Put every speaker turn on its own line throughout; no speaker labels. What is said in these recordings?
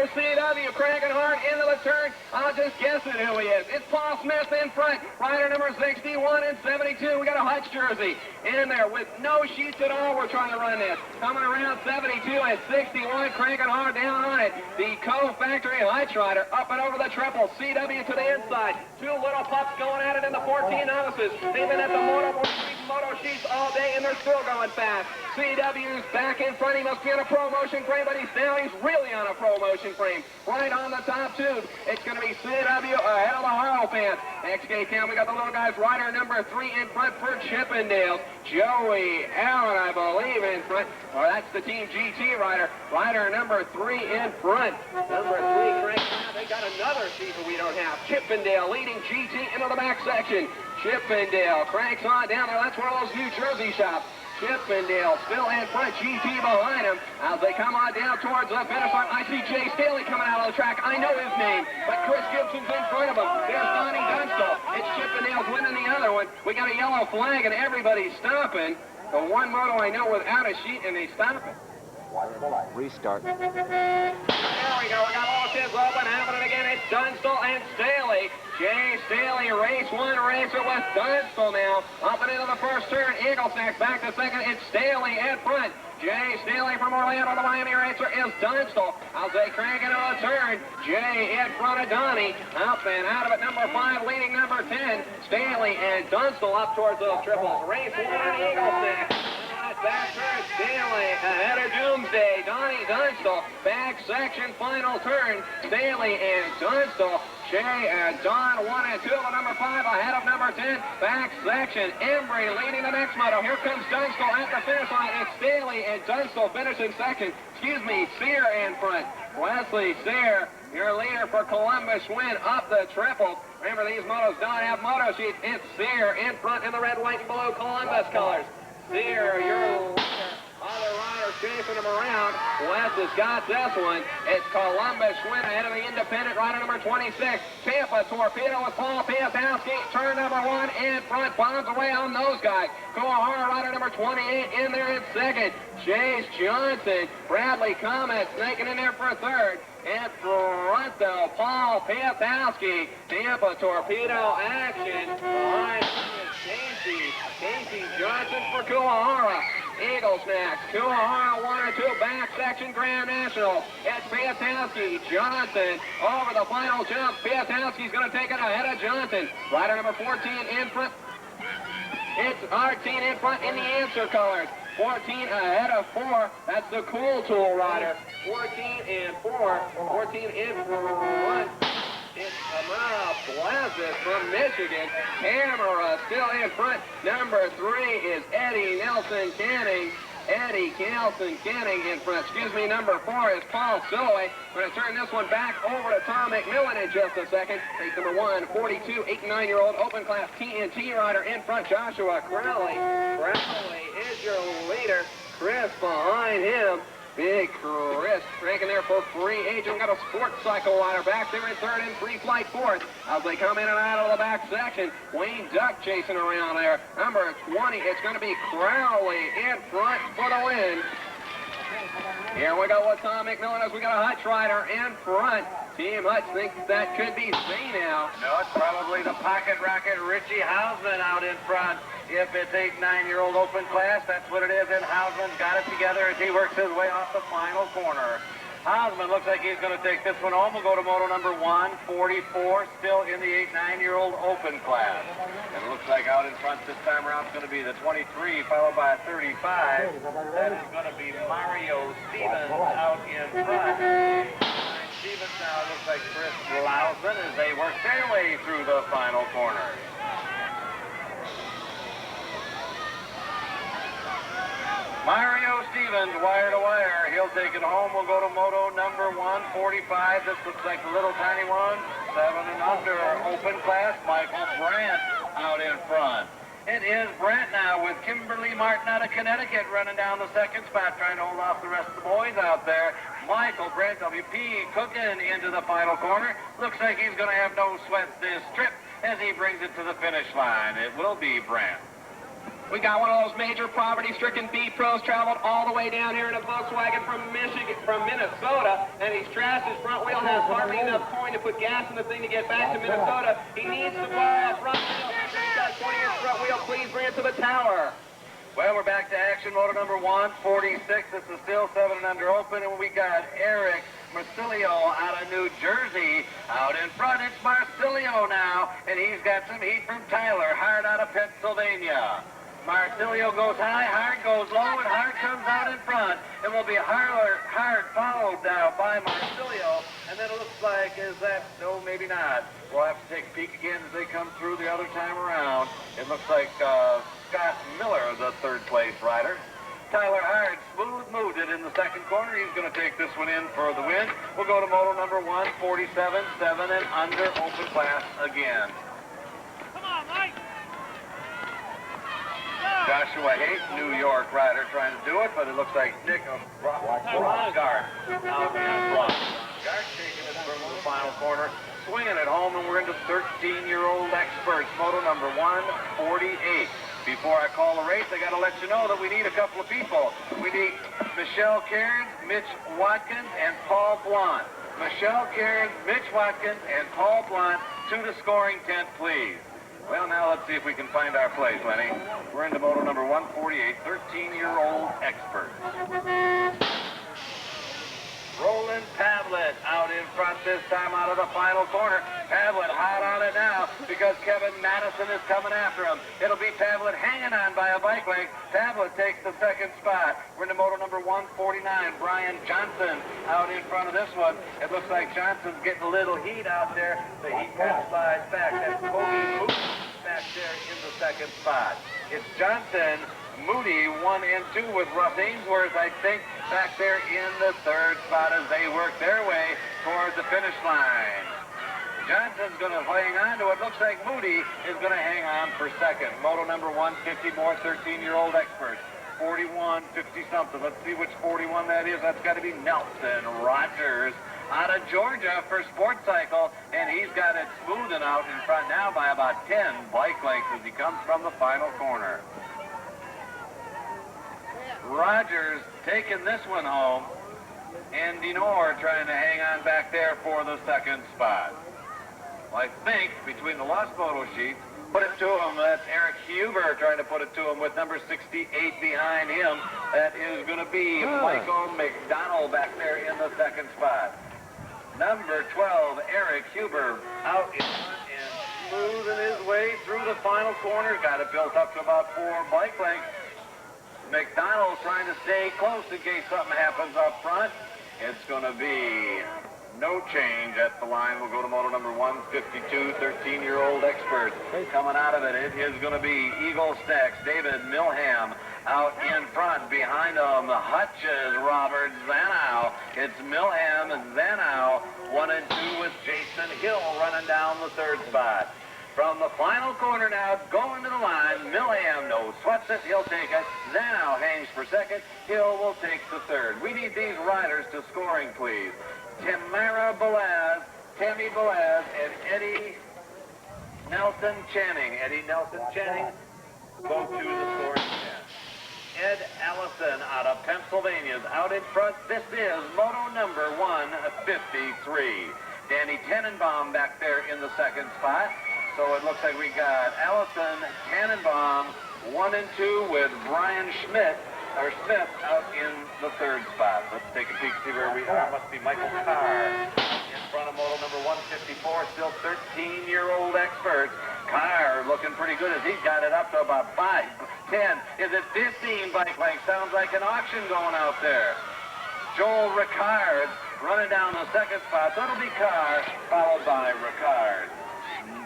for CW, cranking hard into the turn. I'll just guess it who he is. It's Paul Smith in front. Rider number 61 and 72. We got a Hutch jersey in there with no sheets at all. We're trying to run this. Coming around 72 and 61, cranking hard down on it. The Co-Factory Hutch rider up and over the triple. CW to the inside. Two little pups going at it in the 14 novices. They've been at the moto sheets all day and they're still going fast. CW's back in front. He must be on a ProMotion frame, but he's really on a ProMotion frame. Right on the top tube. It's going to be CW ahead of the Harlow fans. Next gate down, we got the little guys. Rider number 3 in front for Chippendale. Joey Allen, I believe, in front. Or that's the Team GT rider. Rider number 3 in front. Number 3 cranking out. They got another sheet that we don't have. Chippendale leading GT into the back section. Chippendale cranks on down there. That's one of those New Jersey shops. Chippendale still in front, GT behind him. As they come on down towards the finish line, I see Jay Staley coming out of the track. I know his name, but Chris Gibson's in front of him. There's Donnie Dunstall. It's Chippendale's winning the other one. We got a yellow flag and everybody's stopping. The one moto I know without a sheet and they stop it.
Restart.
There we go. We got all kids open, happening again. It's Dunstall and Staley. Jay Staley, race one racer with Dunstall now. Up and into the first turn. Eaglesnack back to second. It's Staley in front. Jay Staley from Orlando, the Miami racer, is Dunstall. I'll say cranking on a turn. Jay in front of Donnie. Up and out of it, number 5, leading number 10. Staley and Dunstall up towards those triples. Race one, Eaglesnack. Back turn, Staley ahead of Doomsday. Donnie Dunstall, back section, final turn. Staley and Dunstall. Jay and Don 1 and 2, but number 5 ahead of number 10. Back section, Embry leading the next moto. Here comes Dunstall at the finish line. It's Staley and Dunstall finishing second. Sear in front. Wesley Sear, your leader for Columbus Win up the triple. Remember, these motos don't have moto sheets. It's Sear in front in the red, white, and blue Columbus colors. Sear, your leader. Other riders chasing him around. West has got this one. It's Columbus Win ahead of the independent rider number 26. Tampa Torpedo with Paul Piatowski. Turn number 1 in front. Bombs away on those guys. Kuwahara rider number 28 in there in second. Chase Johnson. Bradley Comet snaking in there for third. In front though, Paul Piatowski. Tampa Torpedo action. Behind Casey Johnson for Kuwahara. Eaglesnack, Kuwahara 1 and 2, back section Grand National. It's Piatowski, Johnson over the final jump. Piatowski's going to take it ahead of Johnson. Rider number 14 in front. It's 13 in front in the answer colors. 14 ahead of 4. That's the Cool Tool rider. 14 and 4. 14 in front. It's Amara Blazis from Michigan. Camera still in front. Number 3 is Eddie Nelson Canning. Eddie Nelson Canning in front. Number 4 is Paul Silloway. We're going to turn this one back over to Tom McMillan in just a second. Take number 1, 42, 8 and 9-year-old open class TNT rider in front. Joshua Crowley. Crowley is your leader. Chris behind him. Big Chris cranking there for free agent. Got a sports cycle rider back there in third and free flight fourth. As they come in and out of the back section, Wayne Duck chasing around there. Number 20, it's going to be Crowley in front for the win. Here we go with Tom McMillan as we got a Hutch rider in front. Team Hutch thinks that could be Zane now.
No, it's probably the pocket rocket Richie Hausman out in front. If it's 8, 9-year-old open class, that's what it is. And Hausman's got it together as he works his way off the final corner. Hausman looks like he's going to take this one home. We'll go to moto number 144, still in the 8, 9-year-old open class. And it looks like out in front this time around is going to be the 23, followed by a 35. That is going to be Mario Stevens out in front. Stevens now looks like Chris Lausen as they work their way through the final corner. Mario Stevens, wire to wire. He'll take it home. We'll go to moto number 145. This looks like the little tiny one. 7 and under open class. Michael Brandt out in front. It is Brandt now with Kimberly Martin out of Connecticut running down the second spot, trying to hold off the rest of the boys out there. Michael Brandt, WP, cooking into the final corner. Looks like he's going to have no sweat this trip as he brings it to the finish line. It will be Brandt.
We got one of those major poverty-stricken B pros traveled all the way down here in a Volkswagen from Minnesota, and he's trashed his front wheel, has hardly enough coin to put gas in the thing to get back to Minnesota. He needs to borrow a front wheel. He's got 20-inch front wheel. Please bring it to the tower.
Well, we're back to action. Motor number 146. This is still 7 and under open, and we got Eric Marsilio out of New Jersey. Out in front, it's Marsilio now, and he's got some heat from Tyler Hard out of Pennsylvania. Marsilio goes high, Hard goes low, and Hard comes out in front. It will be Hard followed now by Marsilio, and then it looks like, is that, no, maybe not. We'll have to take a peek again as they come through the other time around. It looks like Scott Miller, the third place rider. Tyler Hard smooth moved it in the second corner. He's going to take this one in for the win. We'll go to moto number 147, 7 and under open class again.
Come on, Mike.
Joshua Haight, New York rider, trying to do it, but it looks like Nick Rosgard out in front. Rosgard taking it from the final corner, swinging it home, and we're into 13-year-old experts. Moto number 148. Before I call the race, I got to let you know that we need a couple of people. We need Michelle Cairns, Mitch Watkins, and Paul Blunt. Michelle Cairns, Mitch Watkins, and Paul Blunt to the scoring tent, please. Well, now let's see if we can find our place, Lenny. We're into moto number 148, 13-year-old expert. Roland Pavlet out in front this time out of the final corner. Pavlet hot on it now because Kevin Madison is coming after him. It'll be Pavlet hanging on by a bike length. Pavlet takes the second spot. We're into moto number 149. Brian Johnson out in front of this one. It looks like Johnson's getting a little heat out there. The heat kind of slides back. That's Cody Moody back there in the second spot. It's Johnson, Moody 1 and 2 with Russ Ainsworth, I think, back there in the third spot as they work their way towards the finish line. Johnson's going to hang on to it. Looks like Moody is going to hang on for second. Moto number 150, more 13-year-old experts. 41, 50-something. Let's see which 41 that is. That's got to be Nelson Rogers out of Georgia for Sports Cycle, and he's got it smoothing out in front now by about 10 bike lengths as he comes from the final corner. Rogers taking this one home, and Dinor trying to hang on back there for the second spot. Well, I think between the Lost Photo sheets, put it to him. That's Eric Huber trying to put it to him with number 68 behind him. That is going to be Michael McDonald back there in the second spot. Number 12, Eric Huber out in front and smoothing his way through the final corner. Got it built up to about 4 bike lengths. McDonald trying to stay close in case something happens up front. It's going to be no change at the line. We'll go to moto number 152, 13-year-old expert. Coming out of it, it is going to be Eagle Stacks, David Milham out in front. Behind them, Hutches, Robert Zanow. It's Milham and Zanow, 1 and 2 with Jason Hill running down the third spot. From the final corner now, going to the line, Milham, no sweats it, he'll take it. Zanow hangs for second, Hill will take the third. We need these riders to scoring, please. Tamara Belaz, Tammy Belaz, and Eddie Nelson Channing. Eddie Nelson Channing, go to the scoring tent. Ed Allison out of Pennsylvania is out in front. This is moto number 153. Danny Tenenbaum back there in the second spot. So it looks like we got Allison, Tannenbaum, 1 and 2 with Brian Smith out in the third spot. Let's take a peek, see where we are. Must be Michael Carr in front of moto number 154. Still 13-year-old experts. Carr looking pretty good as he got it up to about 5, 10. Is it 15 bike lengths? Sounds like an auction going out there. Joel Ricard running down the second spot. So it'll be Carr followed by Ricard.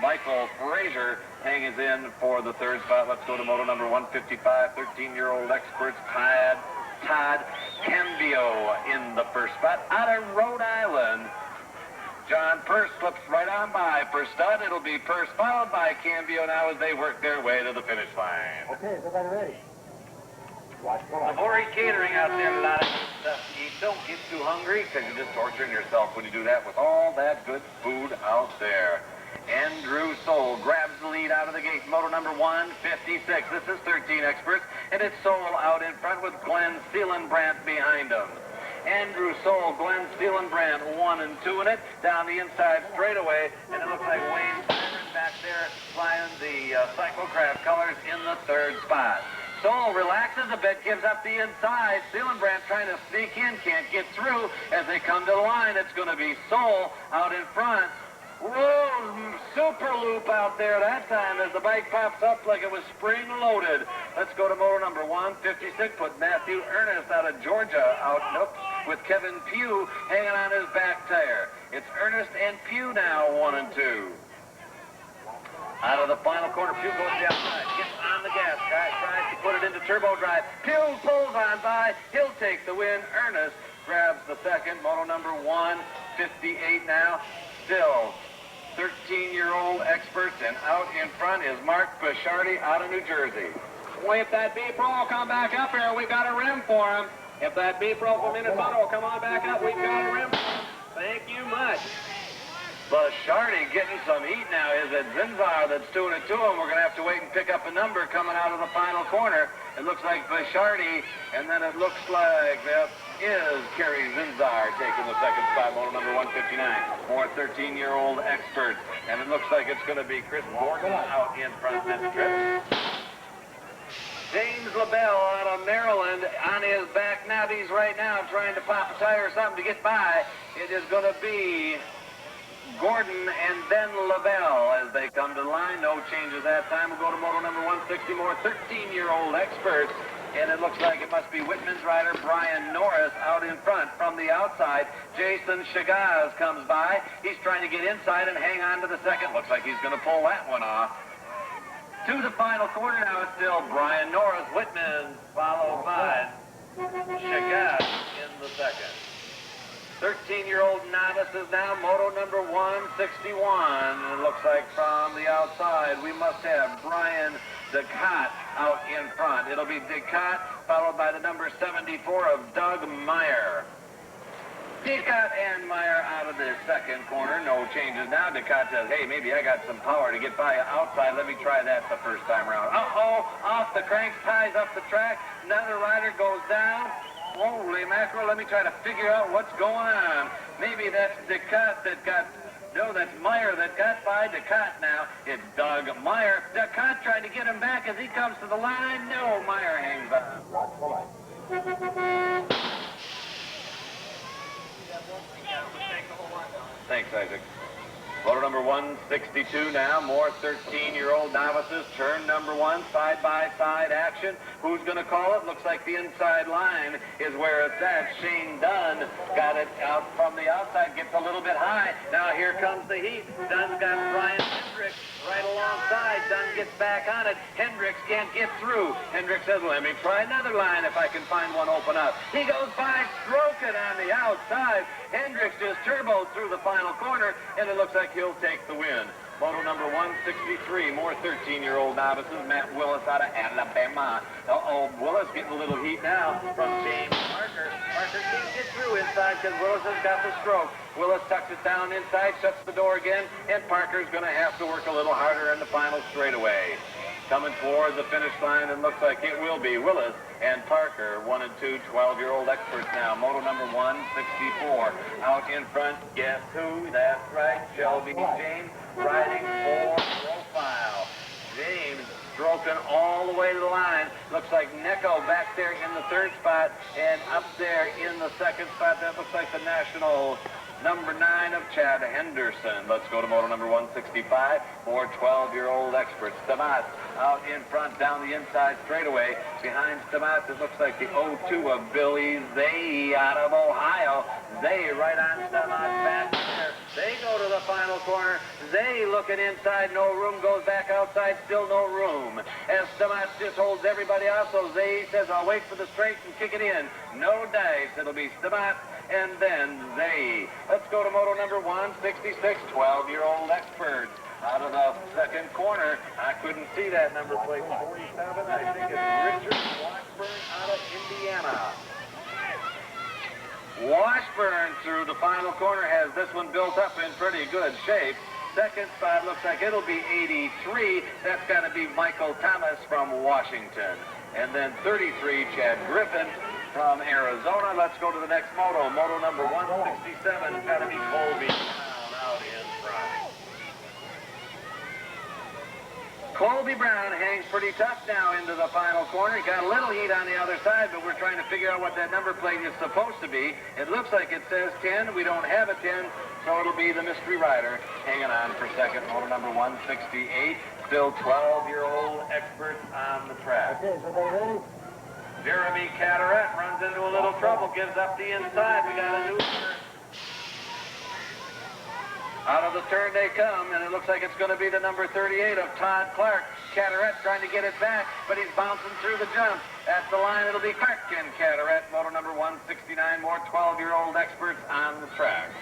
Michael Frazier hangs in for the third spot. Let's go to moto number 155, 13-year-old experts, Todd Cambio in the first spot. Out of Rhode Island, John Purse slips right on by for stud. It'll be Purse followed by Cambio now as they work their way to the finish line.
Okay, everybody ready? Watch the line.
Lori Catering out there, a lot of good stuff to eat. Don't get too hungry because you're just torturing yourself when you do that with all that good food out there. Andrew Soul grabs the lead out of the gate. Moto number 156. This is 13 experts, and it's Soul out in front with Glenn Seelenbrandt behind him. Andrew Soul, Glenn Seelenbrandt, 1 and 2 in it, down the inside straightaway, and it looks like Wayne Byron back there flying the cyclocraft colors in the third spot. Soul relaxes a bit, gives up the inside. Seelenbrandt trying to sneak in, can't get through. As they come to the line, it's going to be Soul out in front. Whoa, super loop out there that time as the bike pops up like it was spring-loaded. Let's go to motor number 156. Put Matthew Ernest out of Georgia out with Kevin Pugh hanging on his back tire. It's Ernest and Pugh now, 1 and 2. Out of the final corner, Pugh goes the outside, gets on the gas, tries to put it into turbo drive. Pugh pulls on by, he'll take the win. Ernest grabs the second, moto number 158 now. Still 13-year-old experts, and out in front is Mark Bishardi out of New Jersey.
Well, if that B-Pro will come back up here, we've got a rim for him. If that B-Pro from Minnesota will come on back up, we've got a rim for him. Thank you much.
Bishardi getting some heat now. Is it Zinzar that's doing it to him? We're going to have to wait and pick up a number coming out of the final corner. It looks like Bishardi, and then it looks like that is Kerry Zinzar taking the second spot, moto number 159. More 13-year-old experts, and it looks like it's going to be Chris Gordon out in front this trip. James LaBelle out of Maryland on his back nabbies right now, trying to pop a tire or something to get by. It is going to be Gordon and then LaBelle as they come to the line. No changes that time. We'll go to moto number 160, more 13-year-old experts. And it looks like it must be Whitman's rider, Brian Norris, out in front. From the outside, Jason Chagaz comes by. He's trying to get inside and hang on to the second. Looks like he's going to pull that one off. To the final corner now, it's still Brian Norris, Whitman, followed by Chagaz in the second. 13-year-old novices now, moto number 161. It looks like from the outside, we must have Brian DeCott out in front. It'll be DeCott, followed by the number 74 of Doug Meyer. DeCott and Meyer out of the second corner. No changes now. DeCott says, hey, maybe I got some power to get by outside. Let me try that the first time around. Uh-oh, off the crank, ties up the track. Another rider goes down. Holy mackerel, let me try to figure out what's going on. Maybe that's DeCott that got, no, that's Meyer that got by DeCott now. It's Doug Meyer. DeCott trying to get him back as he comes to the line. No, Meyer hangs on. Thanks, Isaac. Motor number 162 now, more 13-year-old novices. Turn number 1, side-by-side action. Who's going to call it? Looks like the inside line is where it's at. Shane Dunn got it out from the outside, gets a little bit high. Now here comes the heat. Dunn's got Brian Hendricks right alongside. Dunn gets back on it. Hendricks can't get through. Hendricks says, let me try another line if I can find one open up. He goes by, stroking on the outside. Hendricks just turboed through the final corner, and it looks like he'll take the win. Moto number 163, more 13-year-old novices. Matt Willis out of Alabama. Uh-oh, Willis getting a little heat now from James Parker. Parker can't get through inside because Willis has got the stroke. Willis tucks it down inside, shuts the door again, and Parker's going to have to work a little harder in the final straightaway. Coming toward the finish line, and looks like it will be Willis and Parker, 1 and 2, 12-year-old experts now. Moto number 164. Out in front, guess who? That's right, Shelby James, riding for Profile. James stroking all the way to the line. Looks like Necco back there in the third spot, and up there in the second spot, that looks like the national number 9 of Chad Henderson. Let's go to moto number 165. More 12-year-old experts. Stamat out in front, down the inside straightaway. Behind Stamat, it looks like the 02 of Billy Zay out of Ohio. Zay right on Stamat's back there. They go to the final corner. Zay looking inside, no room, goes back outside, still no room. As Stamat just holds everybody out, so Zay says, I'll wait for the straight and kick it in. No dice. It'll be Stamat and then Zay. Let's go to moto number 166, 12-year-old experts. Out of the second corner, I couldn't see that number plate, 47. I think it's Richard Washburn out of Indiana. Washburn through the final corner has this one built up in pretty good shape. Second spot looks like it'll be 83. That's got to be Michael Thomas from Washington. And then 33, Chad Griffin from Arizona. Let's go to the next moto. Moto number 167 has got to be Colby Brown out in front. Colby Brown hangs pretty tough now into the final corner. He got a little heat on the other side, but we're trying to figure out what that number plate is supposed to be. It looks like it says 10. We don't have a 10, so it'll be the mystery rider hanging on for second. Motor number 168. Still 12-year-old experts on the track.
Okay, so they ready?
Jeremy Carteret runs into a little trouble, gives up the inside. We got a new turn. Out of the turn they come, and it looks like it's going to be the number 38 of Todd Clark. Carteret trying to get it back, but he's bouncing through the jump. At the line, it'll be Clark and Carteret, motor number 169, more 12-year-old experts on the track.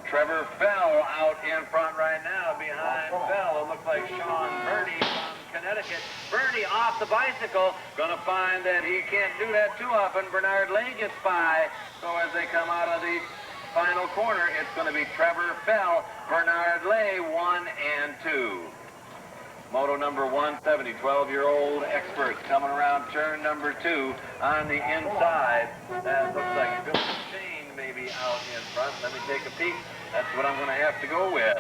Trevor Fell out in front right now. Behind Fell, it looks like Sean Burney from Connecticut. Burney off the bicycle. Going to find that he can't do that too often. Bernard Lay gets by. So as they come out of the final corner, it's going to be Trevor Fell, Bernard Lay, 1 and 2. Moto number 170, 12-year-old experts coming around turn number 2 on the inside. That looks like Bill Shane maybe out in front. Let me take a peek. That's what I'm going to have to go with.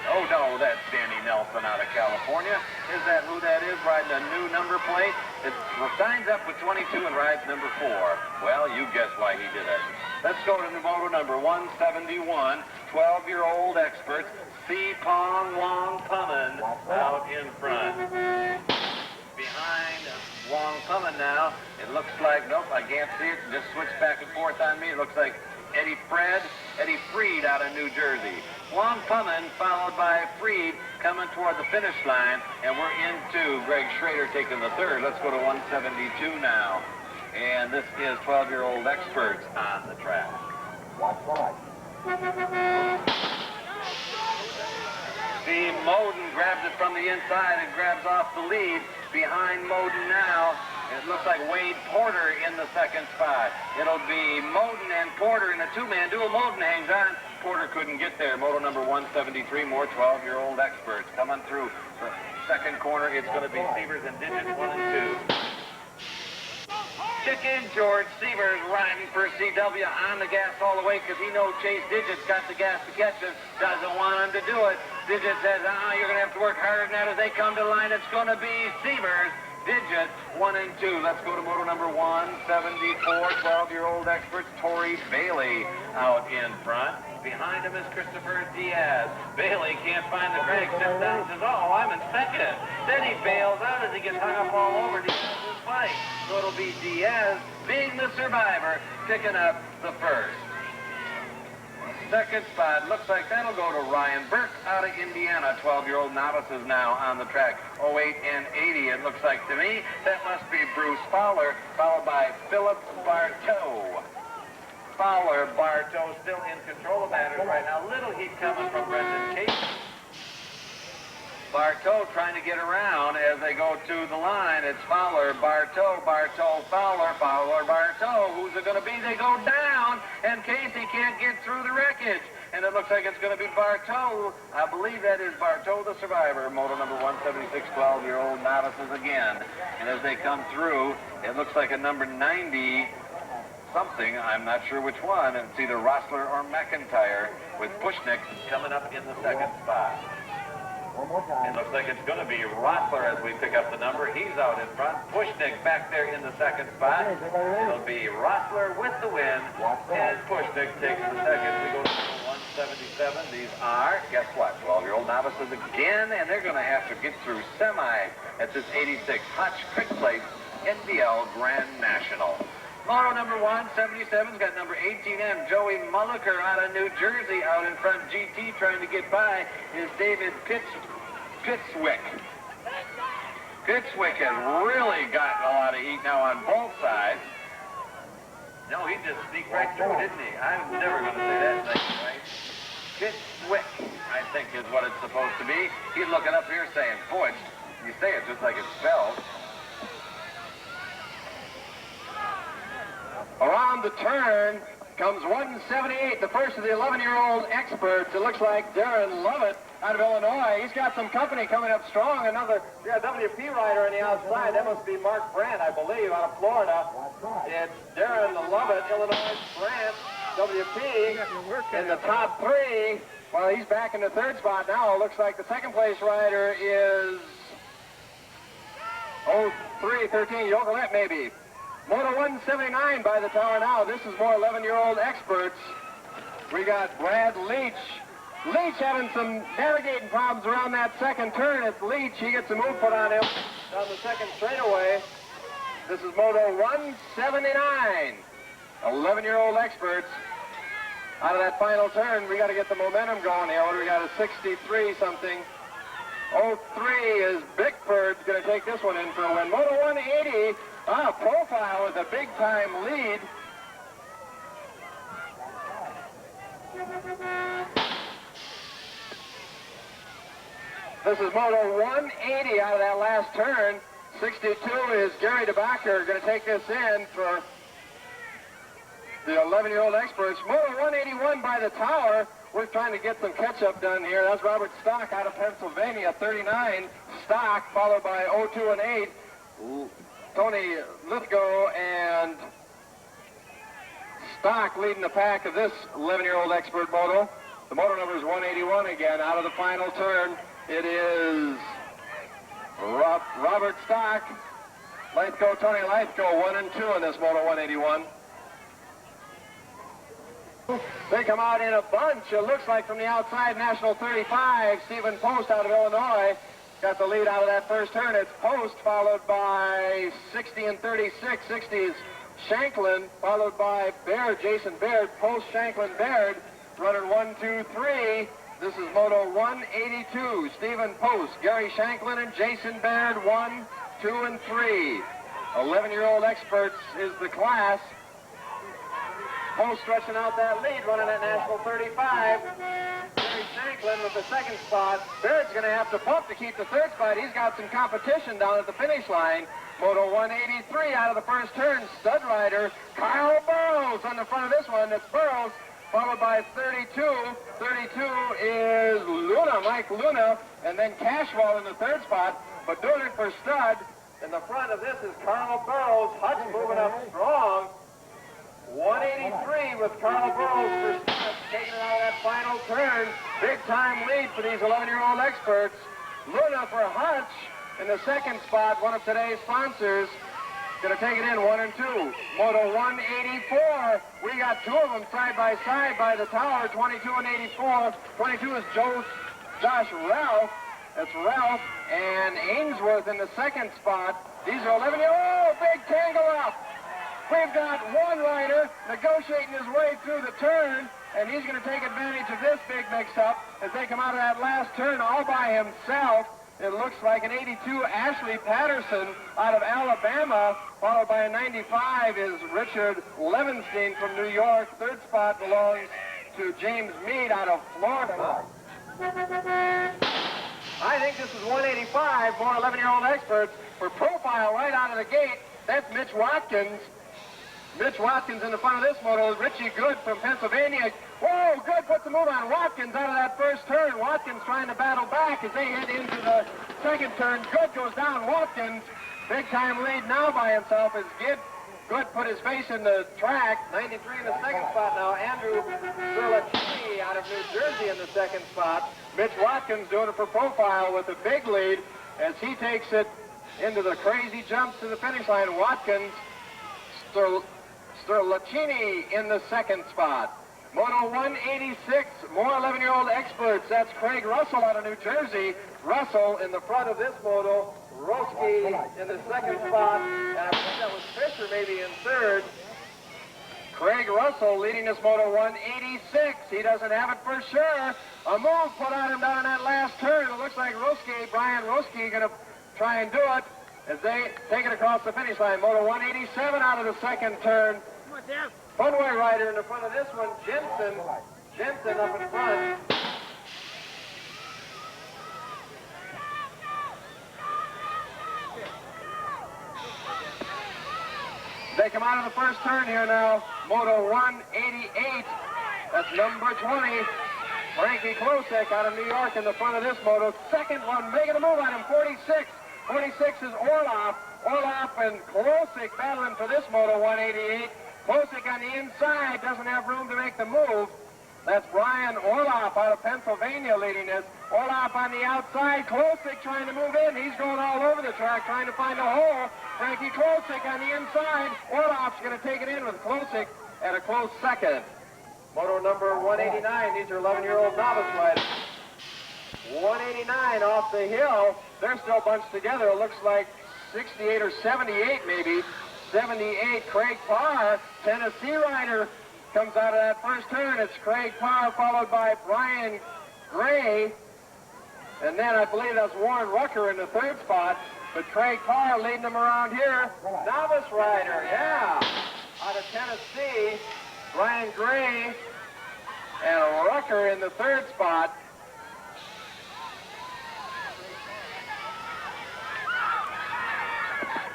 Oh, no, that's Danny Nelson out of California. Is that who that is riding a new number plate? It signs up with 22 and rides number 4. Well, you guess why he did it. Let's go to moto number 171, 12-year-old experts, C. Pong Wong Pummon out in front. Behind Wong Pummon now, it looks like, nope, I can't see it. Just switched back and forth on me. It looks like Eddie Freed out of New Jersey. Wong Pummon followed by Freed coming toward the finish line, and we're into Greg Schrader taking the third. Let's go to 172 now. And this is 12-year-old experts on the track.
Watch the light.
Steve Moden grabs it from the inside and grabs off the lead. Behind Moden now, it looks like Wade Porter in the second spot. It'll be Moden and Porter in a two-man duel. Moden hangs on. Porter couldn't get there. Moto number 173, more 12-year-old experts coming through the second corner. It's going to be Sievers and Digits 1 and 2. Chicken George Sievers riding for CW on the gas all the way because he knows Chase Digits got the gas to catch him. Doesn't want him to do it. Digits says, you're going to have to work harder than that. As they come to the line, it's going to be Sievers. Digits 1 and 2. Let's go to moto number 174, 12-year-old experts, Torrey Bailey out in front. Behind him is Christopher Diaz. Bailey can't find the brake, steps down and says, I'm in second. Then he bails out as he gets hung up all over Diaz's bike. So it'll be Diaz being the survivor, picking up the first. Second spot, looks like that'll go to Ryan Burke out of Indiana. 12-year-old novices now on the track. 08 and 80, it looks like to me. That must be Bruce Fowler, followed by Philip Bartow. Fowler, Bartow still in control of matters right now. Little heat coming from Brendan Casey. Bartow trying to get around as they go to the line. It's Fowler, Bartow, Bartow, Fowler, Fowler, Bartow. Who's it going to be? They go down, and Casey can't get through the wreckage. And it looks like it's going to be Bartow. I believe that is Bartow, the survivor. Moto number 176, 12-year-old novices again. And as they come through, it looks like a number 90 something. I'm not sure which one. It's either Rossler or McIntyre with Pushnick coming up in the second spot.
One more time.
It looks like it's going to be Rossler as we pick up the number. He's out in front. Pushnick back there in the second spot. It'll be Rossler with the win, and Pushnick takes the second. We go to 177. These are, guess what, 12-year-old novices again, and they're going to have to get through semi at this 86 Hotch Quick Plate NBL Grand National. Moto number 177's got number 18M, Joey Mulliker out of New Jersey. Out in front, GT trying to get by is David Pitswick. Pitswick has really gotten a lot of heat now on both sides. No, he just sneaked right through, didn't he? I'm never going to say that name right. Pitswick, I think is what it's supposed to be. He's looking up here saying, boy, you say it just like it's spelled. Around the turn,
comes 178, the first of the 11-year-old experts. It looks like Darren Lovett out of Illinois. He's got some company coming up strong. Another WP rider on the outside. That must be Mark Brandt, I believe, out of Florida. It's Darren Lovett, Illinois, Brandt, WP in the top three. Well, he's back in the third spot now. It looks like the second place rider is 0313, Yogelet maybe. Moto 179 by the tower now. This is more 11-year-old experts. We got Brad Leach. Leach having some navigating problems around that second turn. It's Leach. He gets a move put on him down the second straightaway. This is Moto 179. 11-year-old experts. Out of that final turn, we got to get the momentum going here. What do we got? A 63 something. 03 is Bickford's going to take this one in for a win. Moto 180. Profile with a big-time lead. This is Moto 180 out of that last turn. 62 is Gary DeBacker going to take this in for the 11-year-old experts. Moto 181 by the tower. We're trying to get some catch-up done here. That's Robert Stock out of Pennsylvania, 39. Stock followed by 02 and 8. Tony Lithgow and Stock leading the pack of this 11-year-old expert moto. The moto number is 181 again. Out of the final turn, it is Robert Stock, Lithgow, Tony Lithgow, 1 and 2 in this moto 181. They come out in a bunch. It looks like from the outside, National 35, Stephen Post out of Illinois. Got the lead out of that first turn. It's Post, followed by 60 and 36. 60 is Shanklin, followed by Baird, Jason Baird. Post, Shanklin, Baird, running 1, 2, 3. This is Moto 182. Stephen Post, Gary Shanklin, and Jason Baird, 1, 2, and 3. 11-year-old experts is the class. Post stretching out that lead, running at National 35. Gary Shanklin with the second spot. Baird's going to have to pump to keep the third spot. He's got some competition down at the finish line. Moto 183 out of the first turn. Stud rider Kyle Burrows on the front of this one. It's Burrows, followed by 32. 32 is Luna, Mike Luna, and then Cashwell in the third spot. But doing it for Stud, in the front of this is Carl Burrows. Hutch moving up strong. 183 with Carl Burrows for Stud, taking it out of that final turn. Big time lead for these 11-year-old experts. Luna for Hutch in the second spot, one of today's sponsors. Going to take it in, 1 and 2. Moto 184. We got two of them side by side by the tower, 22 and 84. 22 is Josh Ralph. That's Ralph and Ainsworth in the second spot. These are 11-year-old, big tangle up. We've got one rider negotiating his way through the turn, and he's going to take advantage of this big mix-up as they come out of that last turn all by himself. It looks like an 82 Ashley Patterson out of Alabama, followed by a 95 is Richard Levenstein from New York. Third spot belongs to James Mead out of Florida. I think this is 185, more 11-year-old experts for profile right out of the gate. That's Mitch Watkins. Mitch Watkins in the front of this moto. Richie Good from Pennsylvania. Whoa, Good puts a move on Watkins out of that first turn. Watkins trying to battle back as they head into the second turn. Good goes down. Watkins, big time lead now by himself as Good put his face in the track. 93 in the second spot now. Andrew Serlachini out of New Jersey in the second spot. Mitch Watkins doing it for profile with a big lead as he takes it into the crazy jumps to the finish line. Watkins, Sterlachini in the second spot. Moto 186, more 11-year-old experts. That's Craig Russell out of New Jersey. Russell in the front of this moto. Roski in the second spot. And I believe that was Fisher maybe in third. Craig Russell leading this moto 186. He doesn't have it for sure. A move put on him down in that last turn. It looks like Brian Roski going to try and do it as they take it across the finish line. Moto 187 out of the second turn. Funway rider in the front of this one, Jensen up in front.
they come out of the first turn here now. Moto 188. That's number 20. Frankie Klosek out of New York in the front of this moto. Second one making a move on him, 46. 46 is Orloff. Orloff and Klosek battling for this moto 188. Klosek on the inside doesn't have room to make the move. That's Brian Orloff out of Pennsylvania leading this. Orloff on the outside. Klosek trying to move in. He's going all over the track trying to find a hole. Frankie Klosek on the inside. Orloff's going to take it in with Klosek at a close second. Moto number 189. These are 11-year-old novice riders. 189 off the hill. They're still bunched together. It looks like 68 or 78 maybe. 78, Craig Parr, Tennessee rider, comes out of that first turn. It's Craig Parr followed by Brian Gray. And then I believe that's Warren Rucker in the third spot. But Craig Parr leading them around here. Novice rider, yeah. Out of Tennessee, Brian Gray and Rucker in the third spot.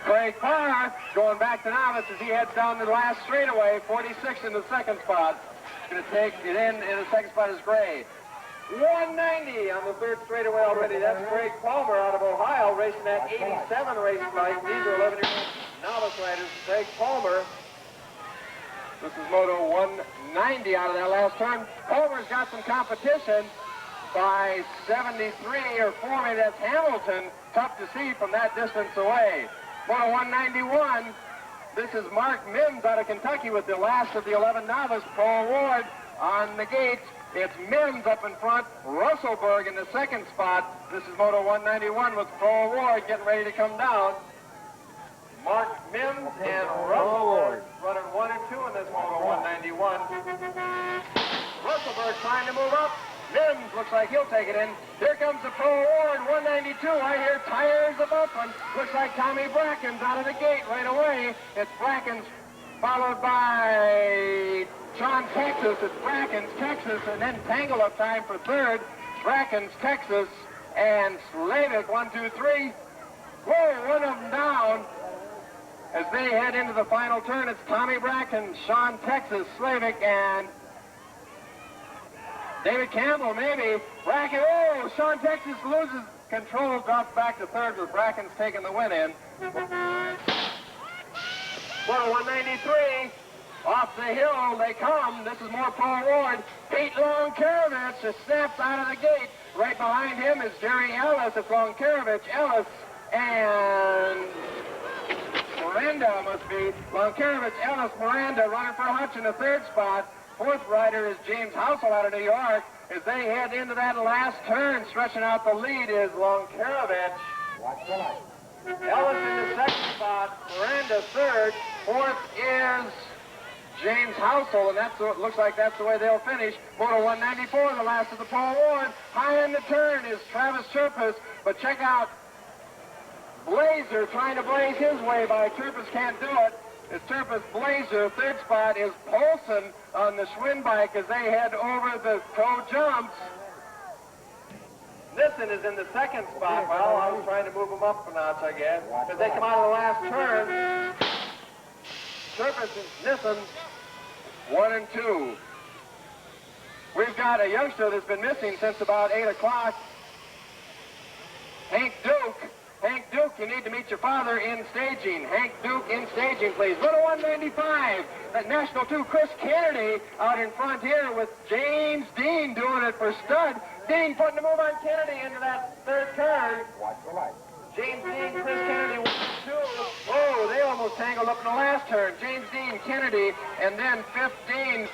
Craig Parr going back to novice as he heads down the last straightaway. 46 in the second spot. Going to take it in the second spot is Gray. 190 on the third straightaway already. That's Craig Palmer out of Ohio racing that 87 race bike. These are 11-year-old novice riders. Craig Palmer. This is moto 190 out of that last turn. Palmer's got some competition by 73 or 4. Maybe that's Hamilton. Tough to see from that distance away. Moto 191, this is Mark Mims out of Kentucky with the last of the 11 novice. Paul Ward on the gates. It's Mims up in front, Russellberg in the second spot. This is Moto 191 with Paul Ward getting ready to come down. Mark Mims and Russellberg running 1 and 2 in this Moto 191. Russellberg trying to move up. Mims looks like he'll take it in. Here comes the Pro Ward, 192. I hear tires above one. Looks like Tommy Bracken's out of the gate right away. It's Bracken's followed by Sean Texas. It's Bracken's Texas, and then Tangle up time for third. Bracken's Texas and Slavik, 1, 2, 3. Whoa, one of them down. As they head into the final turn, it's Tommy Bracken, Sean Texas, Slavik, and David Campbell, maybe. Bracken, oh, Sean Texas loses control, drops back to third with Bracken's taking the win in. Well, 193, off the hill they come. This is more Paul Ward. Pete Lonkarovich just snaps out of the gate. Right behind him is Jerry Ellis. It's Lonkarovich, Ellis, and Miranda must be. Lonkarovich, Ellis, Miranda running for Hutch in the third spot. Fourth rider is James Housel out of New York. As they head into that last turn, stretching out the lead is Lonkarovich.
Watch the light.
Ellis in the second spot, Miranda third. Fourth is James Housel, and that's what looks like that's the way they'll finish. Moto 194, the last of the Paul Ward. High in the turn is Travis Turpus, but check out Blazer trying to blaze his way by. Turpus can't do it. It's Turpus Blazer. Third spot is Polson on the Schwinn bike as they head over the toe jumps. Nissen is in the second spot. Well, I was trying to move them up a notch, I guess, as they come out of the last turn. Turpus and Nissen, 1 and 2. We've got a youngster that's been missing since about 8 o'clock. Hank Duke. Hank Duke, you need to meet your father in staging. Hank Duke in staging, please. Moto 195, at National 2, Chris Kennedy out in front here with James Dean doing it for stud. Dean putting the move on Kennedy into that third turn.
Watch the light.
James Dean, Chris Kennedy, 1, 2. Oh, they almost tangled up in the last turn. James Dean, Kennedy, and then 15,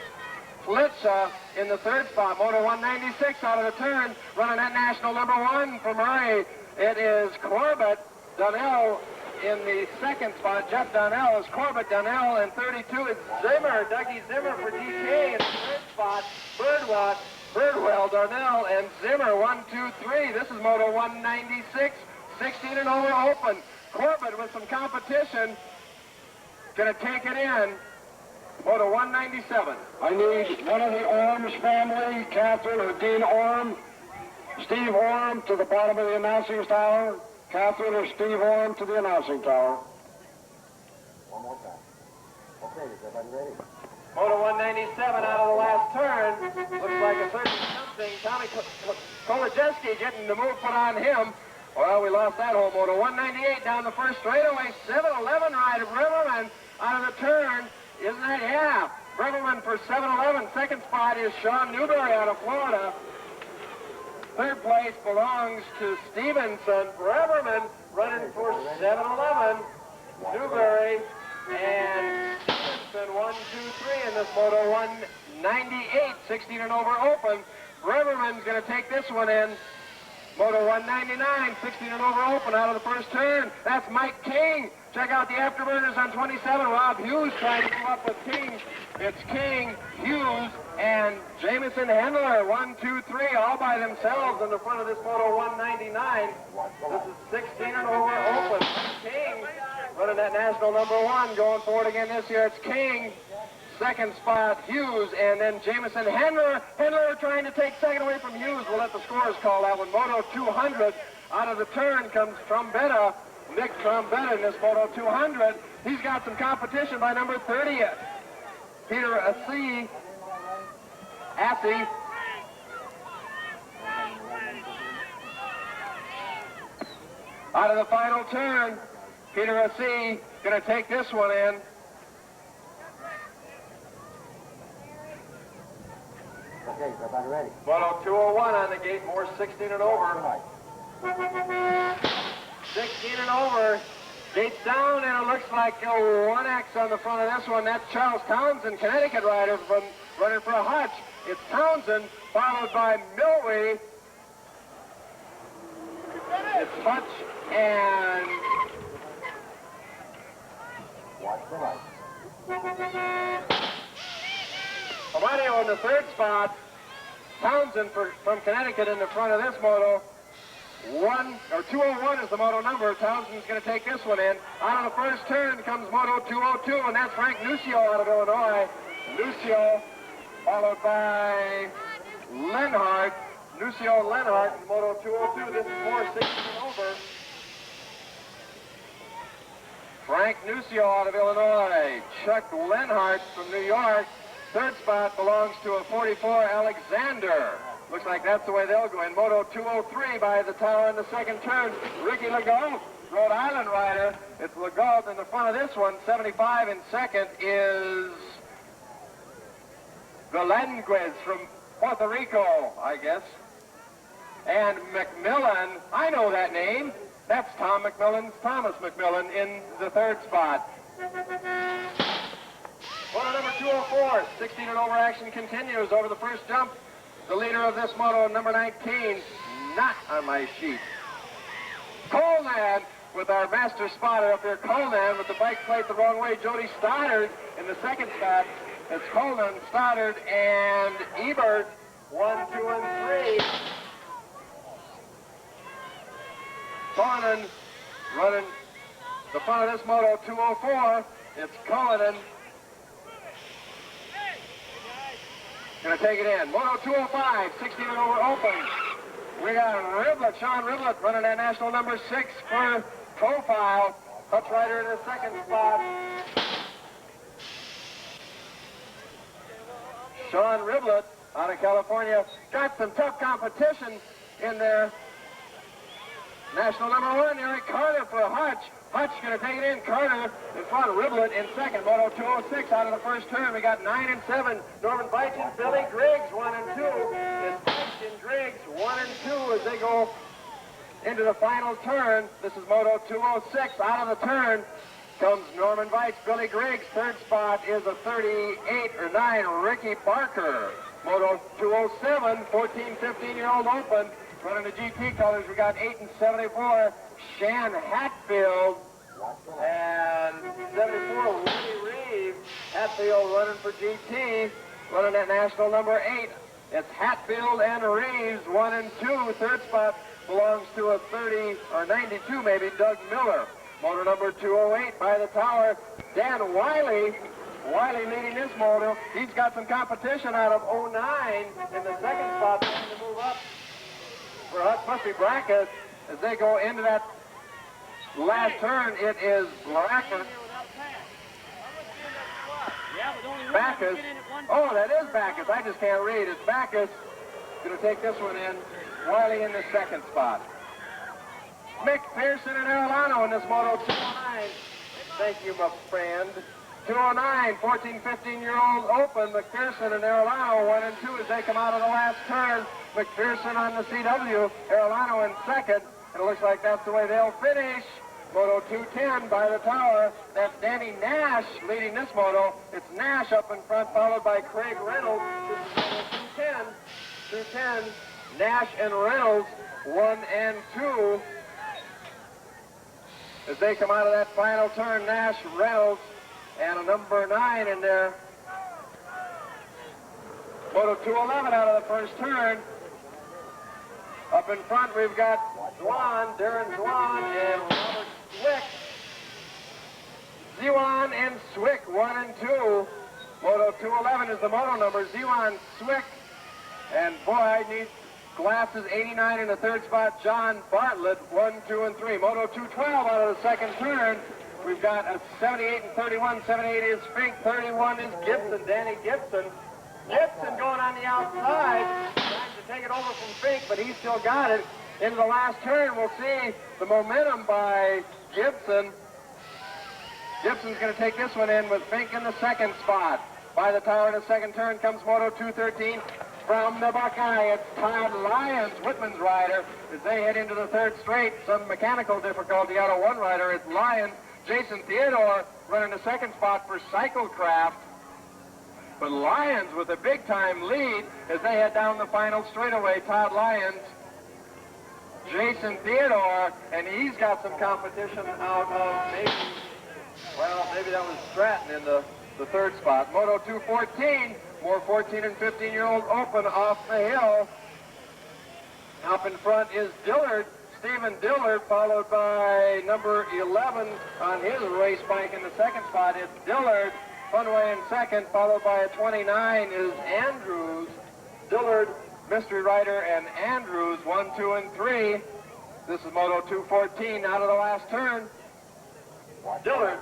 Flitza in the third spot. Moto 196 out of the turn, running at National number 1 for Murray. It is Corbett, Donnell in the second spot. Jeff Donnell is Corbett, Donnell, and 32 is Zimmer, Dougie Zimmer for DK in the third spot. Birdwell, Darnell, and Zimmer, 1, 2, 3. This is Moto 196, 16 and over open. Corbett with some competition, gonna take it in. Moto 197.
I need one of the Orms family, Catherine or Dean Orm, Steve Orm to the bottom of the announcing tower, Catherine or Steve Orm to the announcing tower.
One more time. Okay, is everybody ready?
Moto 197 out of the last turn. Looks like a 30-something. Tommy Kolodziejski getting the move put on him. Well, we lost that whole moto. 198 down the first straightaway. 7-11 ride of Riverman out of the turn. Isn't that? Yeah. Riverman for 7-11. Second spot is Sean Newberry out of Florida. Third place belongs to Stevenson. Riverman running for 7-11. Newberry and Stevenson 1, 2, 3 in this moto 198, 16 and over open. Riverman's going to take this one in. Moto 199, 16 and over open out of the first turn. That's Mike King. Check out the afterburners on 27. Rob Hughes trying to move up with King. It's King, Hughes, and Jamison Hendler. 1, 2, 3, all by themselves in the front of this moto 199. This is 16 and over open. King running that national #1, going forward again this year. It's King. Second spot, Hughes, and then Jamison Hendler. Hendler trying to take second away from Hughes. We'll let the scores call that one. Moto 200, out of the turn comes Trombetta, Nick Trombetta in this Moto 200. He's got some competition by number 30. Peter Assey. Out of the final turn, Peter Assey going to take this one in.
Okay, is everybody ready?
Moto 201 on the gate, more 16 and over. 16 and over. Gates down, and it looks like a 1X on the front of this one. That's Charles Townsend, Connecticut rider from running for a Hutch. It's Townsend, followed by Milwee. It's Hutch and
Watch the light.
Amadio in the third spot. Townsend from Connecticut in the front of this moto. 201 is the moto number. Townsend's going to take this one in. Out of the first turn comes moto 202, and that's Frank Nuccio out of Illinois. Nuccio, followed by Lenhart. Nuccio and Lenhart in moto 202. This is 460 and over. Frank Nuccio out of Illinois. Chuck Lenhart from New York. Third spot belongs to a 44 Alexander. Looks like that's the way they'll go in. Moto 203 by the tower in the second turn. Ricky Legault, Rhode Island rider. It's Legault in the front of this one. 75 in second is Velanquez from Puerto Rico, I guess. And McMillan, I know that name. That's Tom McMillan's Thomas McMillan in the third spot. Moto number 204, 16 and over action continues over the first jump. The leader of this moto, number 19, not on my sheet. Coleman with our master spotter up here. Coleman with the bike plate the wrong way. Jody Stoddard in the second spot. It's Coleman, Stoddard, and Ebert. 1, 2, and 3. Cullinan running the front of this moto 204. It's Cullinan. Going to take it in. Moto 205, 16 and over open. We got Riblet, Sean Riblet running that national #6 for Profile. Hutch rider in the second spot. Sean Riblet out of California. Got some tough competition in there. National #1, Eric Carter for Hutch. Hutch going to take it in. Carter in front. Riblet in second. Moto 206 out of the first turn. We got 9 and 7. Norman Beitchen, Billy Griggs 1 and 2. It's Beitchen, Griggs 1 and 2 as they go into the final turn. This is Moto 206. Out of the turn comes Norman Veitch, Billy Griggs. Third spot is a 38 or 9 Ricky Barker. Moto 207, 14, 15-year-old open. Running the GT colors, we got 8 and 74, Shan Hatfield, and 74, Woody Reeves. Hatfield running for GT, running at national #8. It's Hatfield and Reeves, 1 and 2. Third spot belongs to a 30 or 92 maybe, Doug Miller. Motor number 208 by the tower, Dan Wiley. Wiley leading this motor. He's got some competition out of 09 in the second spot, trying to move up for Hutch Puffy bracket as they go into that last turn. It is Blacker. Backus. Oh, that is Backus. I just can't read. It's Backus. Going to take this one in. Wiley in the second spot. McPherson and Arellano in this Moto 209. Thank you, my friend. 209, 14, 15-year-old open. McPherson and Arellano 1 and 2 as they come out of the last turn. McPherson on the CW, Arellano in second. And it looks like that's the way they'll finish. Moto 210 by the tower. That's Danny Nash leading this moto. It's Nash up in front, followed by Craig Reynolds. This is Moto 210. Nash and Reynolds 1 and 2. As they come out of that final turn, Nash, Reynolds, and a number 9 in there. Moto 211 out of the first turn. Up in front, we've got Darren Zwan, and Robert Zwick. Zwan and Zwick, 1 and 2. Moto 211 is the moto number. Zwan, Zwick, and boy, I need glasses. 89 in the third spot. John Bartlett, 1, 2, and 3. Moto 212 out of the second turn. We've got a 78 and 31. 78 is Fink. 31 is Gibson. Danny Gibson. Gibson going on the outside. Trying to take it over from Fink, but he's still got it. Into the last turn, we'll see the momentum by Gibson. Gibson's going to take this one in with Fink in the second spot. By the tower in the second turn comes Moto 213. From the Buckeye, it's Todd Lyons, Whitman's rider, as they head into the third straight. Some mechanical difficulty out of one rider. It's Lyons. Jason Theodore running the second spot for Cyclecraft. But Lyons with a big-time lead as they head down the final straightaway. Todd Lyons, Jason Theodore, and he's got some competition out of maybe that was Stratton in the third spot. Moto 214, more 14 and 15-year-old open off the hill. Up in front is Dillard, Stephen Dillard, followed by number 11 on his race bike in the second spot. It's Dillard, Funway in second, followed by a 29 is Andrews. Dillard, Mystery Rider, and Andrews, 1, 2, and 3. This is Moto 214 out of the last turn. Dillard,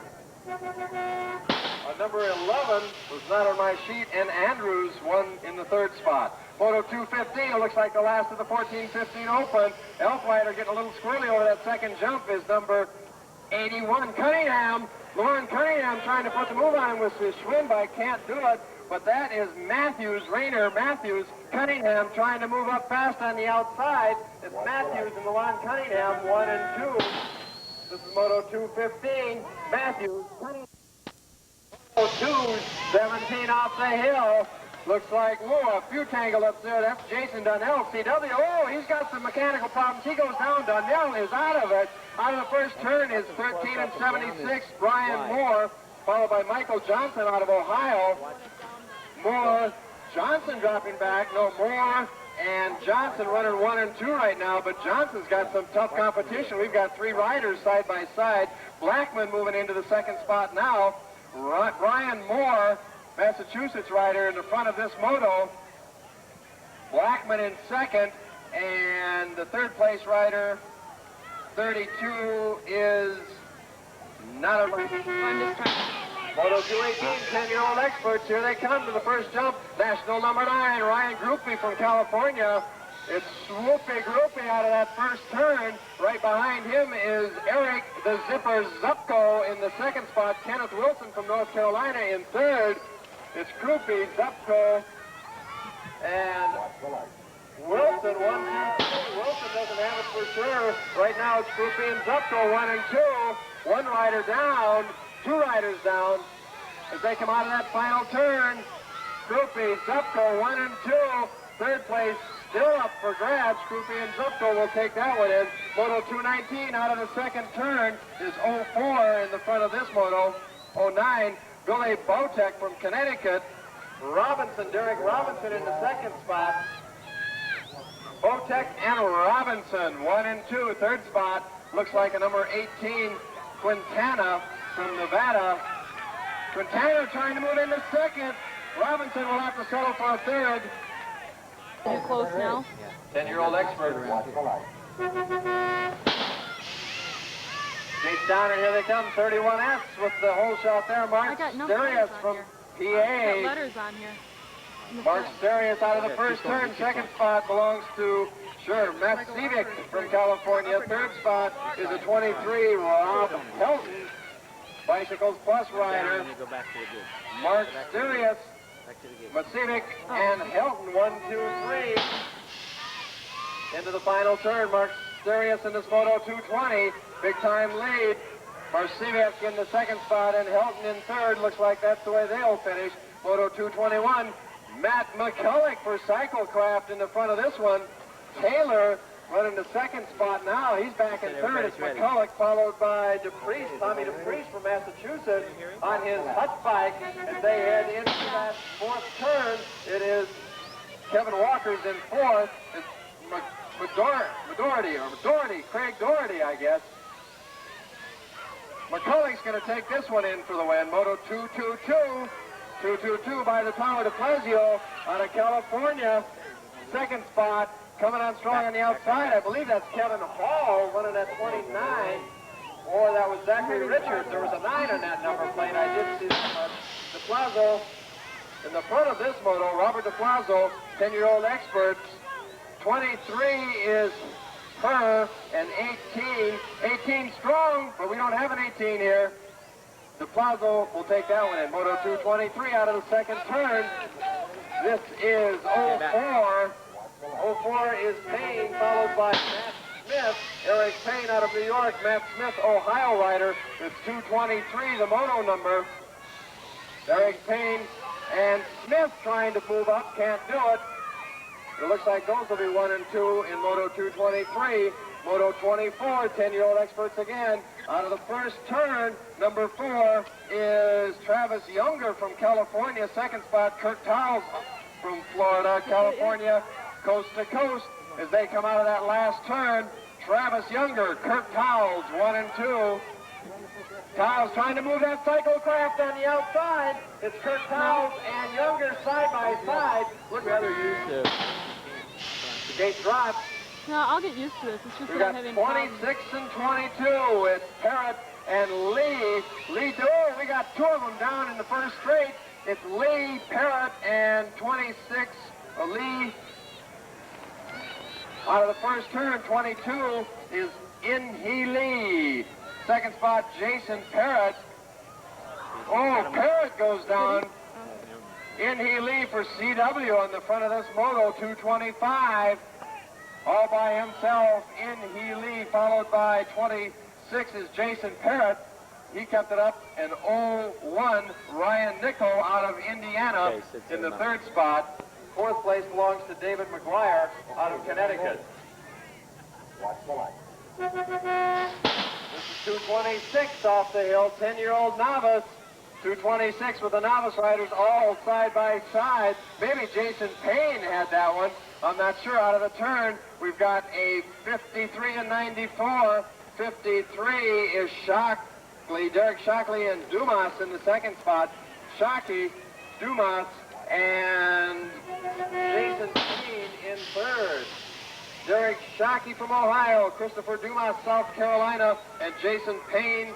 number 11 was not on my sheet, and Andrews won in the third spot. Moto 215, it looks like the last of the 14-15 open. Elfrider getting a little squirrely over that second jump is number 81, Cunningham. Lauren Cunningham trying to put the move on him with his Schwinn bike, can't do it. But that is Matthews, Rainer Matthews. Cunningham trying to move up fast on the outside. It's Matthews and Milan Cunningham, 1 and 2. This is Moto 215. Matthews, Cunningham. Moto 217 off the hill. Looks like, whoa, a few tangled up there. That's Jason Donnell, CW. Oh, he's got some mechanical problems. He goes down. Donnell is out of it. Out of the first turn is 13 and 76, Brian Moore, followed by Michael Johnson out of Ohio. Moore, Johnson dropping back. No, Moore and Johnson running 1 and 2 right now, but Johnson's got some tough competition. We've got 3 riders side by side. Blackman moving into the second spot now. Brian Moore, Massachusetts rider, in the front of this moto. Blackman in second, and the third place rider, 32, is not a... Moto 218, 10-year-old experts, here they come to the first jump. National number 9, Ryan Groupie from California. It's Swoopy Groupie out of that first turn. Right behind him is Eric the Zipper Zupko in the second spot. Kenneth Wilson from North Carolina in third. It's Groupie, Zupko, and Wilson, 1, 2, 3. Wilson doesn't have it for sure. Right now it's Groupie and Zupko, 1 and 2. One rider down. 2 riders down as they come out of that final turn. Groupie, Zupko, 1 and 2. Third place still up for grabs. Groupie and Zupko will take that one in. Moto 219 out of the second turn is 04 in the front of this moto. 09, Billy Botek from Connecticut. Robinson, Derek Robinson in the second spot. Botek and Robinson, 1 and 2. Third spot looks like a number 18, Quintana from Nevada. Quintana trying to move into second. Robinson will have to settle for a third.
You're close now.
10-year-old expert. Chase down, and here they come. 31S with the whole shot there. Mark Darius from PA.
Letters on here.
Mark Serious out of the first turn. Second spot belongs to, Matt Sevick from California. Third spot is a 23, Rob Helton, Bicycles Plus rider. Mark Serious, Macivic, and Helton, 1, 2, 3. Into the final turn, Mark Serious in this Moto 220, big time lead. Marcivic in the second spot and Helton in third. Looks like that's the way they'll finish. Moto 221, Matt McCulloch for Cyclecraft in the front of this one. Taylor running the second spot now. He's back in third. It's McCulloch, followed by DePriest, Tommy DePriest from Massachusetts on his hut bike. As they head into that fourth turn, it is Kevin Walker's in fourth. It's Craig Doherty, I guess. McCulloch's going to take this one in for the win. Moto 222. 222 by the Tower de Plesio out of California. Second spot, coming on strong on the outside. I believe that's Kevin Hall running at 29. Or that was Zachary Richards. There was a 9 on that number plate. I did see that much. De Plazo in the front of this moto, Robert De Plazo, 10-year-old expert. 23 is her, and 18 strong, but we don't have an 18 here. De Plazo will take that one in. Moto 223 out of the second turn. This is 04. 04 is Payne, followed by Matt Smith. Eric Payne out of New York. Matt Smith, Ohio rider. It's 223, the moto number. Eric Payne and Smith trying to move up, can't do it. It looks like those will be 1 and 2 in Moto 223. Moto 24, 10-year-old experts again. Out of the first turn, number 4 is Travis Younger from California. Second spot, Kirk Towles from Florida. California, coast to coast. As they come out of that last turn, Travis Younger, Kirk Towles, 1 and 2. Towles trying to move that Cyclecraft on the outside. It's Kirk Towles and Younger side by side. Look rather used to. The gate drops.
No, I'll get used to this. It's just
We've
that
got
I'm having
26 and 22. It's Parrott and Lee. We got 2 of them down in the first straight. It's Lee, Parrott, and 26. Lee. Out of the first turn, 22 is In-Hee Lee. Second spot, Jason Parrott. Parrott goes down. In-Hee Lee for CW on the front of this moto, 225. All by himself, In-Hee Lee, followed by 26 is Jason Parrott. He kept it up. And 01, Ryan Nichol out of Indiana in the third spot. Fourth place belongs to David McGuire out of Connecticut.
Watch the light.
This is 226 off the hill, 10-year-old novice. 226 with the novice riders all side by side. Maybe Jason Payne had that one. I'm not sure. Out of the turn, we've got a 53 and 94. 53 is Shockley, Derek Shockley and Dumas in the second spot. Shockey, Dumas, and Jason Payne in third. Derek Shockey from Ohio, Christopher Dumas, South Carolina, and Jason Payne